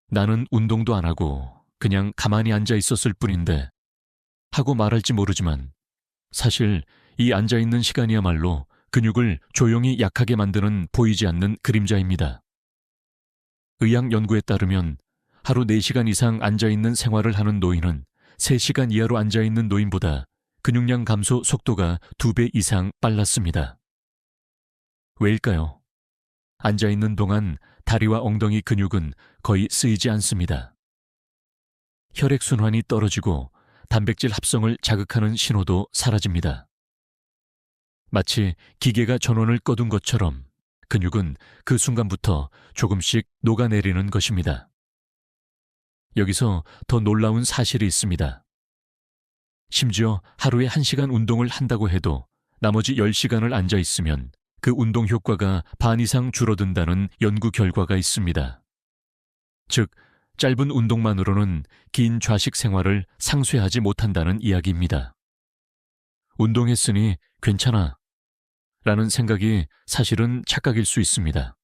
나는 운동도 안 하고 그냥 가만히 앉아 있었을 뿐인데 하고 말할지 모르지만 사실 이 앉아 있는 시간이야말로 근육을 조용히 약하게 만드는 보이지 않는 그림자입니다. 의학 연구에 따르면 하루 4시간 이상 앉아 있는 생활을 하는 노인은 3시간 이하로 앉아 있는 노인보다 근육량 감소 속도가 2배 이상 빨랐습니다. 왜일까요? 앉아 있는 동안 다리와 엉덩이 근육은 거의 쓰이지 않습니다. 혈액순환이 떨어지고 단백질 합성을 자극하는 신호도 사라집니다. 마치 기계가 전원을 꺼둔 것처럼 근육은 그 순간부터 조금씩 녹아내리는 것입니다. 여기서 더 놀라운 사실이 있습니다. 심지어 하루에 1시간 운동을 한다고 해도 나머지 10시간을 앉아 있으면 그 운동 효과가 반 이상 줄어든다는 연구 결과가 있습니다. 즉, 짧은 운동만으로는 긴 좌식 생활을 상쇄하지 못한다는 이야기입니다. 운동했으니 괜찮아 라는 생각이 사실은 착각일 수 있습니다.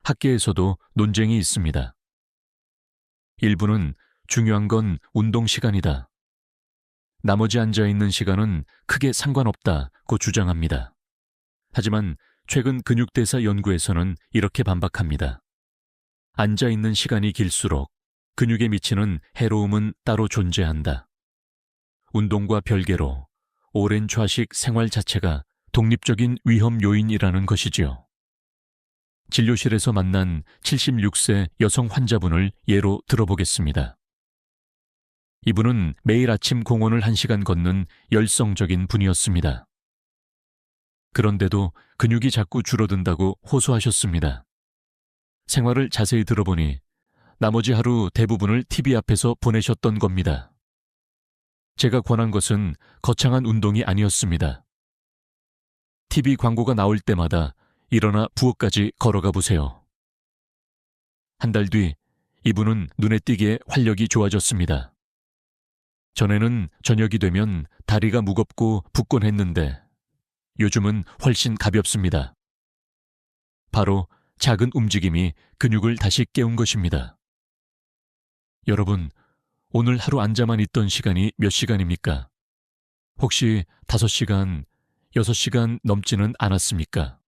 학계에서도 논쟁이 있습니다. 일부는 중요한 건 운동 시간이다. 나머지 앉아있는 시간은 크게 상관없다고 주장합니다. 하지만 최근 근육대사 연구에서는 이렇게 반박합니다. 앉아있는 시간이 길수록 근육에 미치는 해로움은 따로 존재한다. 운동과 별개로 오랜 좌식 생활 자체가 독립적인 위험 요인이라는 것이지요. 진료실에서 만난 76세 여성 환자분을 예로 들어보겠습니다. 이분은 매일 아침 공원을 1시간 걷는 열성적인 분이었습니다. 그런데도 근육이 자꾸 줄어든다고 호소하셨습니다. 생활을 자세히 들어보니 나머지 하루 대부분을 TV 앞에서 보내셨던 겁니다. 제가 권한 것은 거창한 운동이 아니었습니다. TV 광고가 나올 때마다 일어나 부엌까지 걸어가 보세요. 한 달 뒤 이분은 눈에 띄게 활력이 좋아졌습니다. 전에는 저녁이 되면 다리가 무겁고 붓곤 했는데 요즘은 훨씬 가볍습니다. 바로 작은 움직임이 근육을 다시 깨운 것입니다. 여러분, 오늘 하루 앉아만 있던 시간이 몇 시간입니까? 혹시 5시간, 6시간 넘지는 않았습니까?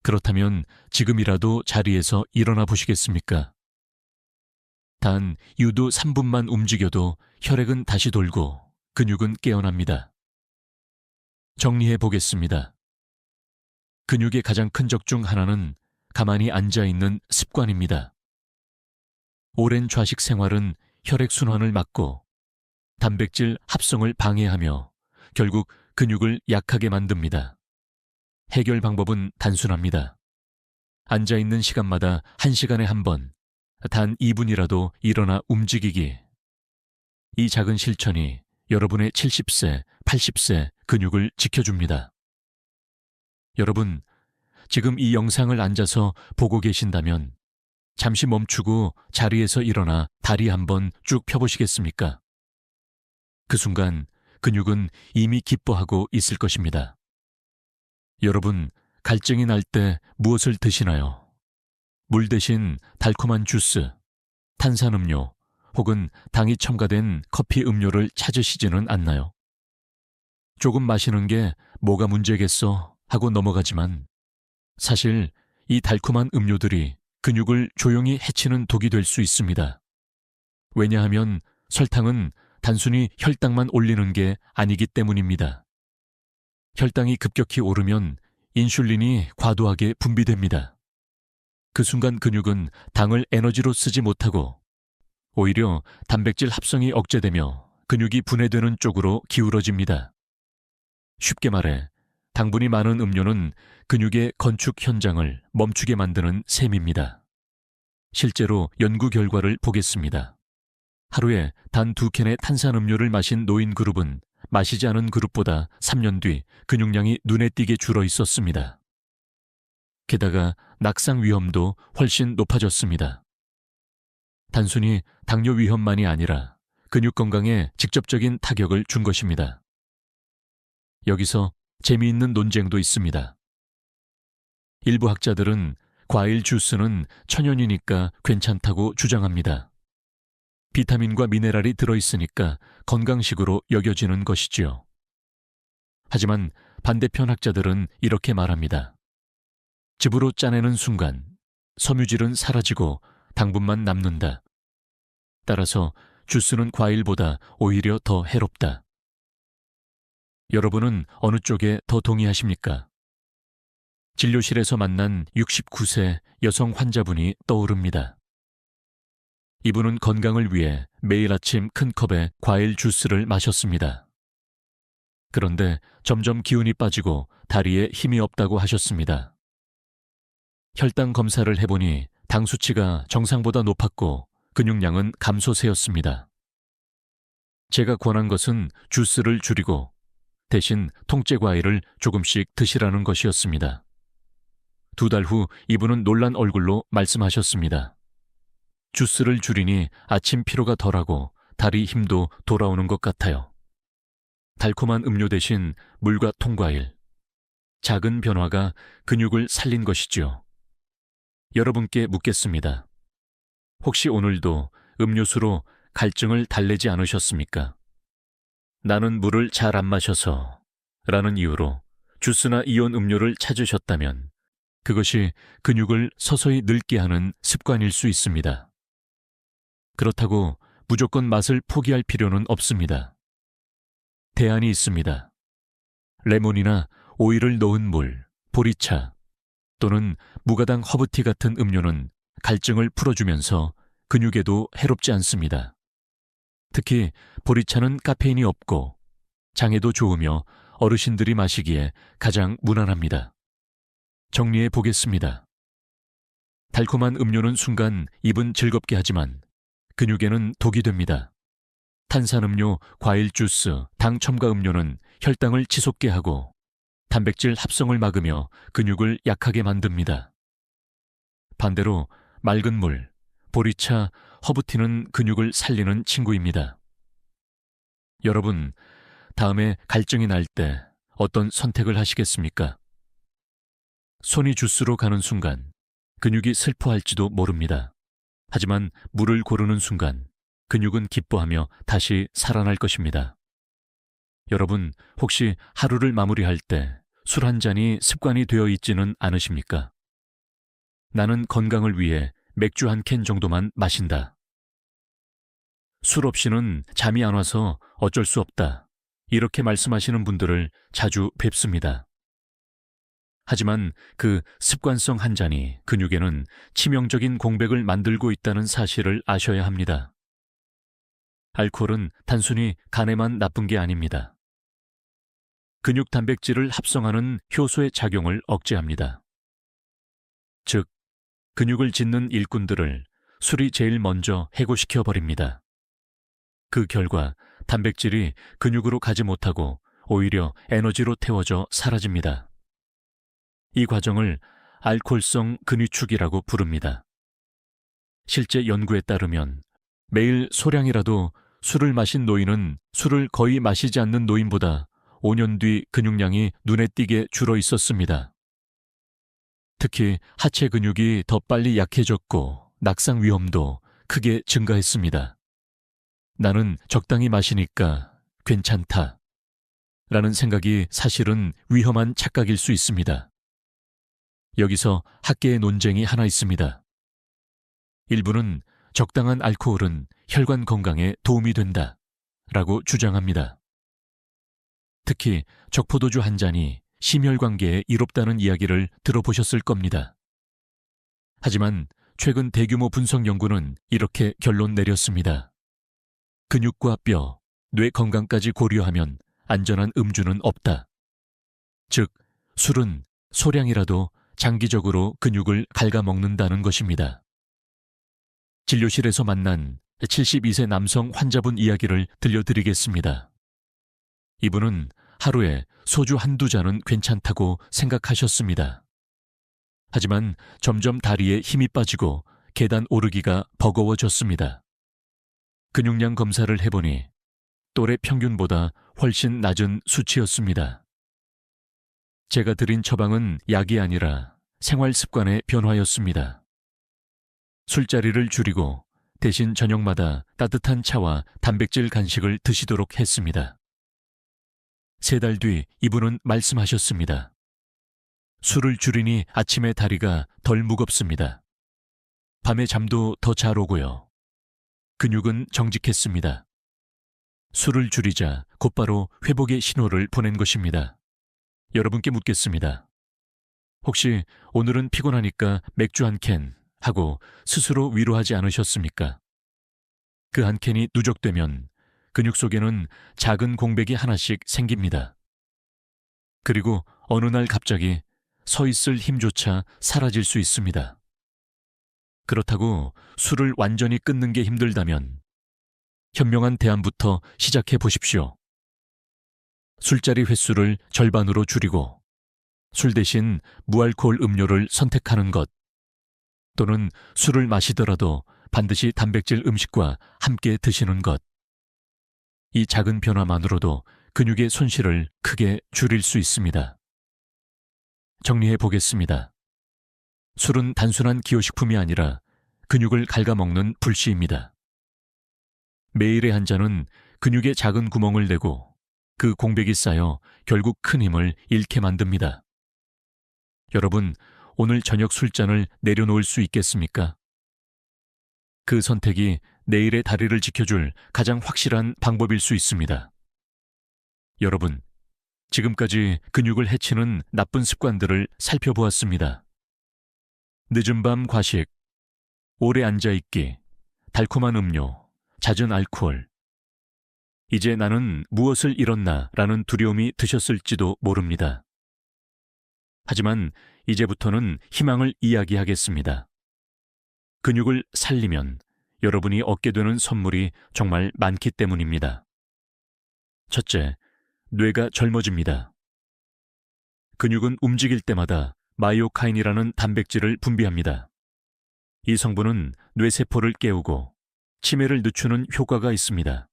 그렇다면 지금이라도 자리에서 일어나 보시겠습니까? 단 유도 3분만 움직여도 혈액은 다시 돌고 근육은 깨어납니다. 정리해 보겠습니다. 근육의 가장 큰 적 중 하나는 가만히 앉아있는 습관입니다. 오랜 좌식 생활은 혈액순환을 막고 단백질 합성을 방해하며 결국 근육을 약하게 만듭니다. 해결 방법은 단순합니다. 앉아있는 시간마다 1시간에 한 번, 단 2분이라도 일어나 움직이기. 이 작은 실천이 여러분의 70세, 80세 근육을 지켜줍니다. 여러분, 지금 이 영상을 앉아서 보고 계신다면 잠시 멈추고 자리에서 일어나 다리 한번 쭉 펴보시겠습니까? 그 순간 근육은 이미 기뻐하고 있을 것입니다. 여러분, 갈증이 날 때 무엇을 드시나요? 물 대신 달콤한 주스, 탄산음료 혹은 당이 첨가된 커피 음료를 찾으시지는 않나요? 조금 마시는 게 뭐가 문제겠어 하고 넘어가지만 사실 이 달콤한 음료들이 근육을 조용히 해치는 독이 될 수 있습니다. 왜냐하면 설탕은 단순히 혈당만 올리는 게 아니기 때문입니다. 혈당이 급격히 오르면 인슐린이 과도하게 분비됩니다. 그 순간 근육은 당을 에너지로 쓰지 못하고 오히려 단백질 합성이 억제되며 근육이 분해되는 쪽으로 기울어집니다. 쉽게 말해 당분이 많은 음료는 근육의 건축 현장을 멈추게 만드는 셈입니다. 실제로 연구 결과를 보겠습니다. 하루에 단 2캔의 탄산음료를 마신 노인 그룹은 마시지 않은 그룹보다 3년 뒤 근육량이 눈에 띄게 줄어 있었습니다. 게다가 낙상 위험도 훨씬 높아졌습니다. 단순히 당뇨 위험만이 아니라 근육 건강에 직접적인 타격을 준 것입니다. 여기서 재미있는 논쟁도 있습니다. 일부 학자들은 과일 주스는 천연이니까 괜찮다고 주장합니다. 비타민과 미네랄이 들어있으니까 건강식으로 여겨지는 것이지요. 하지만 반대편 학자들은 이렇게 말합니다. 즙으로 짜내는 순간 섬유질은 사라지고 당분만 남는다. 따라서 주스는 과일보다 오히려 더 해롭다. 여러분은 어느 쪽에 더 동의하십니까? 진료실에서 만난 69세 여성 환자분이 떠오릅니다. 이분은 건강을 위해 매일 아침 큰 컵에 과일 주스를 마셨습니다. 그런데 점점 기운이 빠지고 다리에 힘이 없다고 하셨습니다. 혈당 검사를 해보니 당 수치가 정상보다 높았고 근육량은 감소세였습니다. 제가 권한 것은 주스를 줄이고 대신 통째 과일을 조금씩 드시라는 것이었습니다. 2달 후 이분은 놀란 얼굴로 말씀하셨습니다. 주스를 줄이니 아침 피로가 덜하고 다리 힘도 돌아오는 것 같아요. 달콤한 음료 대신 물과 통과일. 작은 변화가 근육을 살린 것이지요. 여러분께 묻겠습니다. 혹시 오늘도 음료수로 갈증을 달래지 않으셨습니까? 나는 물을 잘 안 마셔서 라는 이유로 주스나 이온 음료를 찾으셨다면 그것이 근육을 서서히 늙게 하는 습관일 수 있습니다. 그렇다고 무조건 맛을 포기할 필요는 없습니다. 대안이 있습니다. 레몬이나 오일을 넣은 물, 보리차 또는 무가당 허브티 같은 음료는 갈증을 풀어주면서 근육에도 해롭지 않습니다. 특히 보리차는 카페인이 없고 장에도 좋으며 어르신들이 마시기에 가장 무난합니다. 정리해 보겠습니다. 달콤한 음료는 순간 입은 즐겁게 하지만 근육에는 독이 됩니다. 탄산음료, 과일 주스, 당 첨가 음료는 혈당을 치솟게 하고 단백질 합성을 막으며 근육을 약하게 만듭니다. 반대로 맑은 물, 보리차, 허브티는 근육을 살리는 친구입니다. 여러분, 다음에 갈증이 날 때 어떤 선택을 하시겠습니까? 손이 주스로 가는 순간 근육이 슬퍼할지도 모릅니다. 하지만 물을 고르는 순간 근육은 기뻐하며 다시 살아날 것입니다. 여러분, 혹시 하루를 마무리할 때 술 한 잔이 습관이 되어 있지는 않으십니까? 나는 건강을 위해 맥주 한 캔 정도만 마신다. 술 없이는 잠이 안 와서 어쩔 수 없다. 이렇게 말씀하시는 분들을 자주 뵙습니다. 하지만 그 습관성 한 잔이 근육에는 치명적인 공백을 만들고 있다는 사실을 아셔야 합니다. 알코올은 단순히 간에만 나쁜 게 아닙니다. 근육 단백질을 합성하는 효소의 작용을 억제합니다. 즉, 근육을 짓는 일꾼들을 술이 제일 먼저 해고시켜 버립니다. 그 결과 단백질이 근육으로 가지 못하고 오히려 에너지로 태워져 사라집니다. 이 과정을 알코올성 근위축이라고 부릅니다. 실제 연구에 따르면 매일 소량이라도 술을 마신 노인은 술을 거의 마시지 않는 노인보다 5년 뒤 근육량이 눈에 띄게 줄어 있었습니다. 특히 하체 근육이 더 빨리 약해졌고 낙상 위험도 크게 증가했습니다. 나는 적당히 마시니까 괜찮다 라는 생각이 사실은 위험한 착각일 수 있습니다. 여기서 학계의 논쟁이 하나 있습니다. 일부는 적당한 알코올은 혈관 건강에 도움이 된다 라고 주장합니다. 특히 적포도주 한 잔이 심혈관계에 이롭다는 이야기를 들어보셨을 겁니다. 하지만 최근 대규모 분석 연구는 이렇게 결론 내렸습니다. 근육과 뼈, 뇌 건강까지 고려하면 안전한 음주는 없다. 즉, 술은 소량이라도 장기적으로 근육을 갉아먹는다는 것입니다. 진료실에서 만난 72세 남성 환자분 이야기를 들려드리겠습니다. 이분은 하루에 소주 한두 잔은 괜찮다고 생각하셨습니다. 하지만 점점 다리에 힘이 빠지고 계단 오르기가 버거워졌습니다. 근육량 검사를 해보니 또래 평균보다 훨씬 낮은 수치였습니다. 제가 드린 처방은 약이 아니라 생활 습관의 변화였습니다. 술자리를 줄이고 대신 저녁마다 따뜻한 차와 단백질 간식을 드시도록 했습니다. 3달 뒤 이분은 말씀하셨습니다. 술을 줄이니 아침에 다리가 덜 무겁습니다. 밤에 잠도 더 잘 오고요. 근육은 정직했습니다. 술을 줄이자 곧바로 회복의 신호를 보낸 것입니다. 여러분께 묻겠습니다. 혹시 오늘은 피곤하니까 맥주 한 캔 하고 스스로 위로하지 않으셨습니까? 그 한 캔이 누적되면 근육 속에는 작은 공백이 하나씩 생깁니다. 그리고 어느 날 갑자기 서 있을 힘조차 사라질 수 있습니다. 그렇다고 술을 완전히 끊는 게 힘들다면 현명한 대안부터 시작해 보십시오. 술자리 횟수를 절반으로 줄이고 술 대신 무알코올 음료를 선택하는 것, 또는 술을 마시더라도 반드시 단백질 음식과 함께 드시는 것. 이 작은 변화만으로도 근육의 손실을 크게 줄일 수 있습니다. 정리해 보겠습니다. 술은 단순한 기호식품이 아니라 근육을 갉아먹는 불씨입니다. 매일의 한 잔은 근육에 작은 구멍을 내고 그 공백이 쌓여 결국 큰 힘을 잃게 만듭니다. 여러분, 오늘 저녁 술잔을 내려놓을 수 있겠습니까? 그 선택이 내일의 다리를 지켜줄 가장 확실한 방법일 수 있습니다. 여러분, 지금까지 근육을 해치는 나쁜 습관들을 살펴보았습니다. 늦은 밤 과식, 오래 앉아있기, 달콤한 음료, 잦은 알코올. 이제 나는 무엇을 잃었나 라는 두려움이 드셨을지도 모릅니다. 하지만 이제부터는 희망을 이야기하겠습니다. 근육을 살리면 여러분이 얻게 되는 선물이 정말 많기 때문입니다. 첫째, 뇌가 젊어집니다. 근육은 움직일 때마다 마이오카인이라는 단백질을 분비합니다. 이 성분은 뇌세포를 깨우고 치매를 늦추는 효과가 있습니다.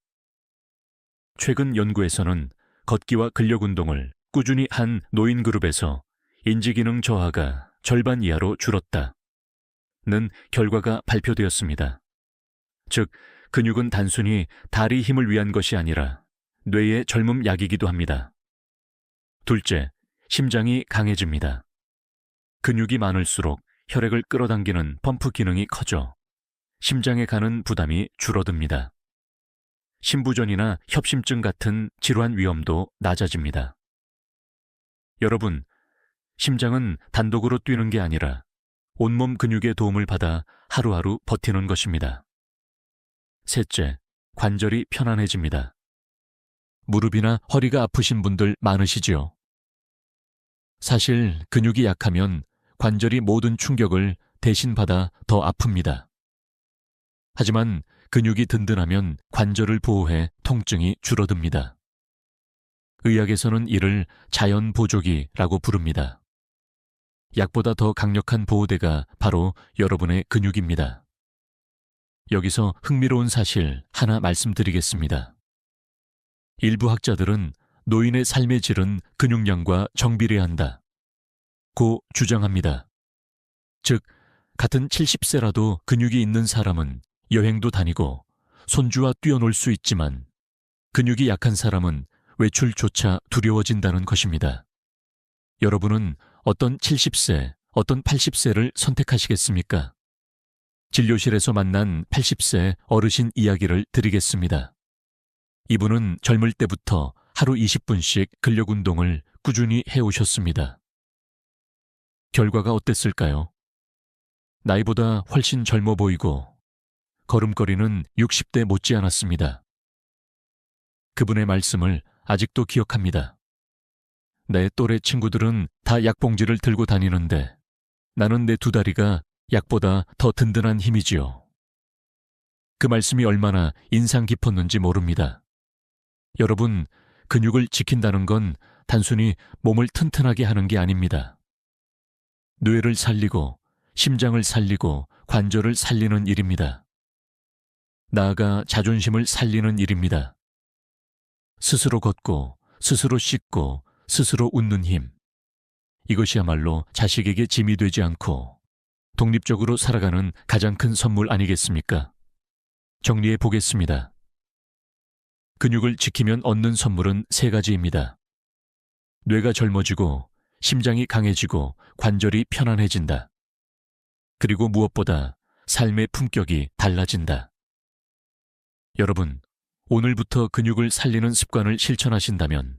최근 연구에서는 걷기와 근력 운동을 꾸준히 한 노인 그룹에서 인지기능 저하가 절반 이하로 줄었다는 결과가 발표되었습니다. 즉, 근육은 단순히 다리 힘을 위한 것이 아니라 뇌의 젊음 약이기도 합니다. 둘째, 심장이 강해집니다. 근육이 많을수록 혈액을 끌어당기는 펌프 기능이 커져 심장에 가는 부담이 줄어듭니다. 심부전이나 협심증 같은 질환 위험도 낮아집니다. 여러분, 심장은 단독으로 뛰는 게 아니라 온몸 근육의 도움을 받아 하루하루 버티는 것입니다. 셋째, 관절이 편안해집니다. 무릎이나 허리가 아프신 분들 많으시지요? 사실 근육이 약하면 관절이 모든 충격을 대신 받아 더 아픕니다. 하지만 근육이 든든하면 관절을 보호해 통증이 줄어듭니다. 의학에서는 이를 자연 보조기라고 부릅니다. 약보다 더 강력한 보호대가 바로 여러분의 근육입니다. 여기서 흥미로운 사실 하나 말씀드리겠습니다. 일부 학자들은 노인의 삶의 질은 근육량과 정비례한다 고 주장합니다. 즉, 같은 70세라도 근육이 있는 사람은 여행도 다니고 손주와 뛰어놀 수 있지만 근육이 약한 사람은 외출조차 두려워진다는 것입니다. 여러분은 어떤 70세, 어떤 80세를 선택하시겠습니까? 진료실에서 만난 80세 어르신 이야기를 드리겠습니다. 이분은 젊을 때부터 하루 20분씩 근력 운동을 꾸준히 해오셨습니다. 결과가 어땠을까요? 나이보다 훨씬 젊어 보이고 걸음걸이는 60대 못지않았습니다. 그분의 말씀을 아직도 기억합니다. 내 또래 친구들은 다 약봉지를 들고 다니는데 나는 내 2다리가 약보다 더 든든한 힘이지요. 그 말씀이 얼마나 인상 깊었는지 모릅니다. 여러분, 근육을 지킨다는 건 단순히 몸을 튼튼하게 하는 게 아닙니다. 뇌를 살리고 심장을 살리고 관절을 살리는 일입니다. 나아가 자존심을 살리는 일입니다. 스스로 걷고 스스로 씻고 스스로 웃는 힘. 이것이야말로 자식에게 짐이 되지 않고 독립적으로 살아가는 가장 큰 선물 아니겠습니까? 정리해 보겠습니다. 근육을 지키면 얻는 선물은 세 가지입니다. 뇌가 젊어지고 심장이 강해지고 관절이 편안해진다. 그리고 무엇보다 삶의 품격이 달라진다. 여러분, 오늘부터 근육을 살리는 습관을 실천하신다면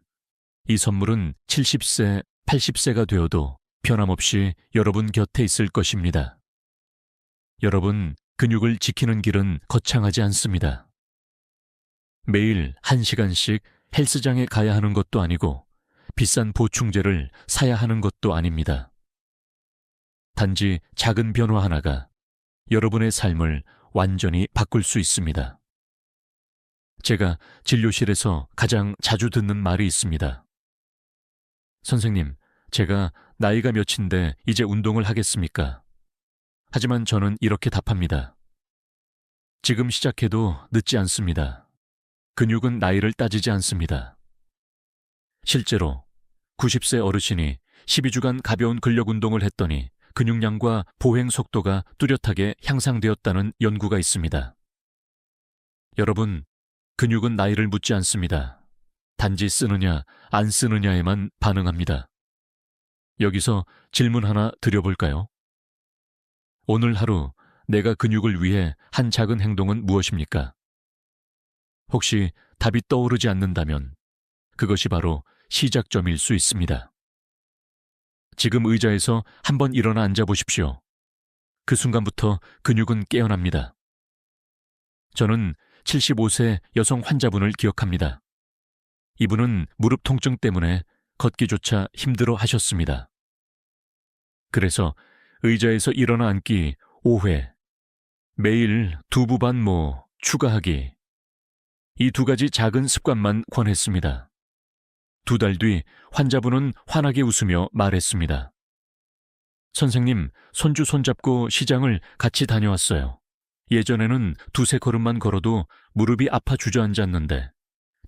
이 선물은 70세, 80세가 되어도 변함없이 여러분 곁에 있을 것입니다. 여러분, 근육을 지키는 길은 거창하지 않습니다. 매일 1시간씩 헬스장에 가야 하는 것도 아니고 비싼 보충제를 사야 하는 것도 아닙니다. 단지 작은 변화 하나가 여러분의 삶을 완전히 바꿀 수 있습니다. 제가 진료실에서 가장 자주 듣는 말이 있습니다. 선생님, 제가 나이가 몇인데 이제 운동을 하겠습니까? 하지만 저는 이렇게 답합니다. 지금 시작해도 늦지 않습니다. 근육은 나이를 따지지 않습니다. 실제로 90세 어르신이 12주간 가벼운 근력 운동을 했더니 근육량과 보행 속도가 뚜렷하게 향상되었다는 연구가 있습니다. 여러분, 근육은 나이를 묻지 않습니다. 단지 쓰느냐, 안 쓰느냐에만 반응합니다. 여기서 질문 하나 드려볼까요? 오늘 하루 내가 근육을 위해 한 작은 행동은 무엇입니까? 혹시 답이 떠오르지 않는다면 그것이 바로 시작점일 수 있습니다. 지금 의자에서 한번 일어나 앉아 보십시오. 그 순간부터 근육은 깨어납니다. 저는 75세 여성 환자분을 기억합니다. 이분은 무릎 통증 때문에 걷기조차 힘들어 하셨습니다. 그래서 의자에서 일어나 앉기 5회, 매일 두부 반 모 추가하기, 이 두 가지 작은 습관만 권했습니다. 2달 뒤 환자분은 환하게 웃으며 말했습니다. 선생님, 손주 손잡고 시장을 같이 다녀왔어요. 예전에는 2~3걸음만 걸어도 무릎이 아파 주저앉았는데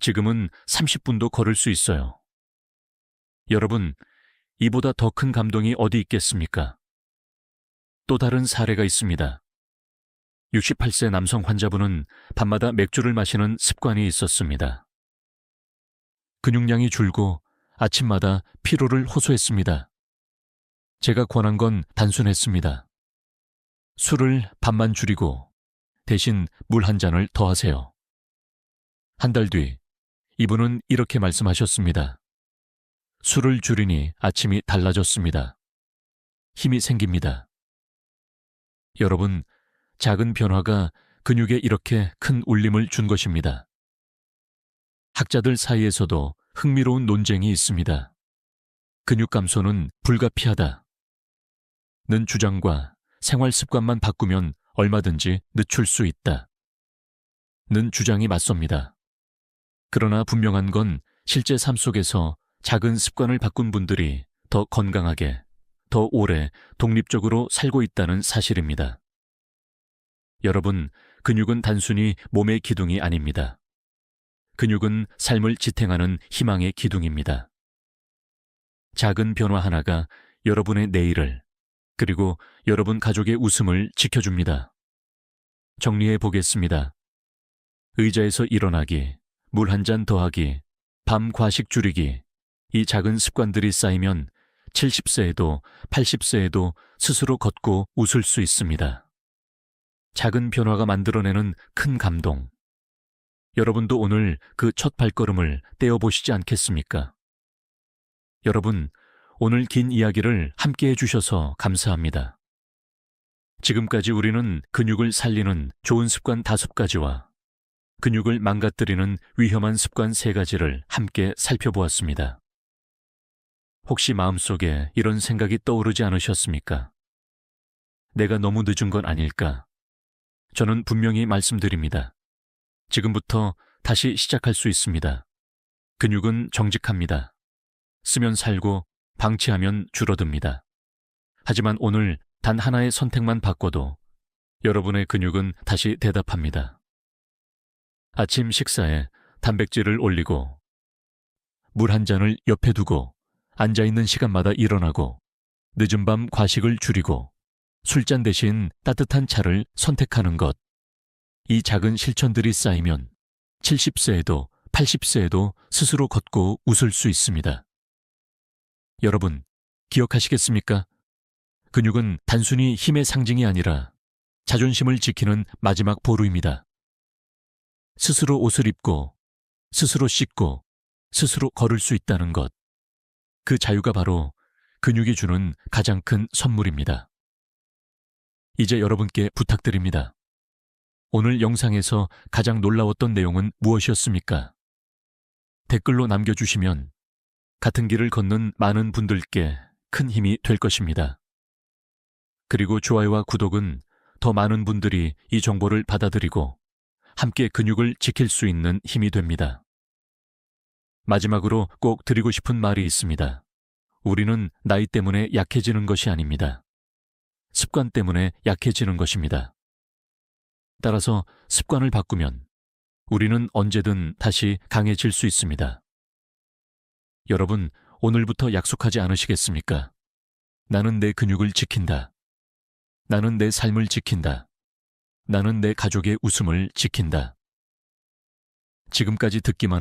지금은 30분도 걸을 수 있어요. 여러분, 이보다 더 큰 감동이 어디 있겠습니까? 또 다른 사례가 있습니다. 68세 남성 환자분은 밤마다 맥주를 마시는 습관이 있었습니다. 근육량이 줄고 아침마다 피로를 호소했습니다. 제가 권한 건 단순했습니다. 술을 반만 줄이고 대신 물 한 잔을 더 하세요. 한 달 뒤 이분은 이렇게 말씀하셨습니다. 술을 줄이니 아침이 달라졌습니다. 힘이 생깁니다. 여러분, 작은 변화가 근육에 이렇게 큰 울림을 준 것입니다. 학자들 사이에서도 흥미로운 논쟁이 있습니다. 근육 감소는 불가피하다. 는 주장과 생활 습관만 바꾸면 얼마든지 늦출 수 있다. 는 주장이 맞섭니다. 그러나 분명한 건 실제 삶 속에서 작은 습관을 바꾼 분들이 더 건강하게, 더 오래 독립적으로 살고 있다는 사실입니다. 여러분, 근육은 단순히 몸의 기둥이 아닙니다. 근육은 삶을 지탱하는 희망의 기둥입니다. 작은 변화 하나가 여러분의 내일을, 그리고 여러분 가족의 웃음을 지켜줍니다. 정리해 보겠습니다. 의자에서 일어나기, 물 한 잔 더하기, 밤 과식 줄이기, 이 작은 습관들이 쌓이면 70세에도 80세에도 스스로 걷고 웃을 수 있습니다. 작은 변화가 만들어내는 큰 감동. 여러분도 오늘 그 첫 발걸음을 떼어보시지 않겠습니까? 여러분, 오늘 긴 이야기를 함께 해주셔서 감사합니다. 지금까지 우리는 근육을 살리는 좋은 습관 5가지와 근육을 망가뜨리는 위험한 습관 3가지를 함께 살펴보았습니다. 혹시 마음속에 이런 생각이 떠오르지 않으셨습니까? 내가 너무 늦은 건 아닐까? 저는 분명히 말씀드립니다. 지금부터 다시 시작할 수 있습니다. 근육은 정직합니다. 쓰면 살고 방치하면 줄어듭니다. 하지만 오늘 단 하나의 선택만 바꿔도 여러분의 근육은 다시 대답합니다. 아침 식사에 단백질을 올리고 물 한 잔을 옆에 두고 앉아있는 시간마다 일어나고 늦은 밤 과식을 줄이고 술잔 대신 따뜻한 차를 선택하는 것. 이 작은 실천들이 쌓이면 70세에도 80세에도 스스로 걷고 웃을 수 있습니다. 여러분, 기억하시겠습니까? 근육은 단순히 힘의 상징이 아니라 자존심을 지키는 마지막 보루입니다. 스스로 옷을 입고, 스스로 씻고, 스스로 걸을 수 있다는 것. 그 자유가 바로 근육이 주는 가장 큰 선물입니다. 이제 여러분께 부탁드립니다. 오늘 영상에서 가장 놀라웠던 내용은 무엇이었습니까? 댓글로 남겨주시면 같은 길을 걷는 많은 분들께 큰 힘이 될 것입니다. 그리고 좋아요와 구독은 더 많은 분들이 이 정보를 받아들이고 함께 근육을 지킬 수 있는 힘이 됩니다. 마지막으로 꼭 드리고 싶은 말이 있습니다. 우리는 나이 때문에 약해지는 것이 아닙니다. 습관 때문에 약해지는 것입니다. 따라서 습관을 바꾸면 우리는 언제든 다시 강해질 수 있습니다. 여러분, 오늘부터 약속하지 않으시겠습니까? 나는 내 근육을 지킨다. 나는 내 삶을 지킨다. 나는 내 가족의 웃음을 지킨다. 지금까지 듣기만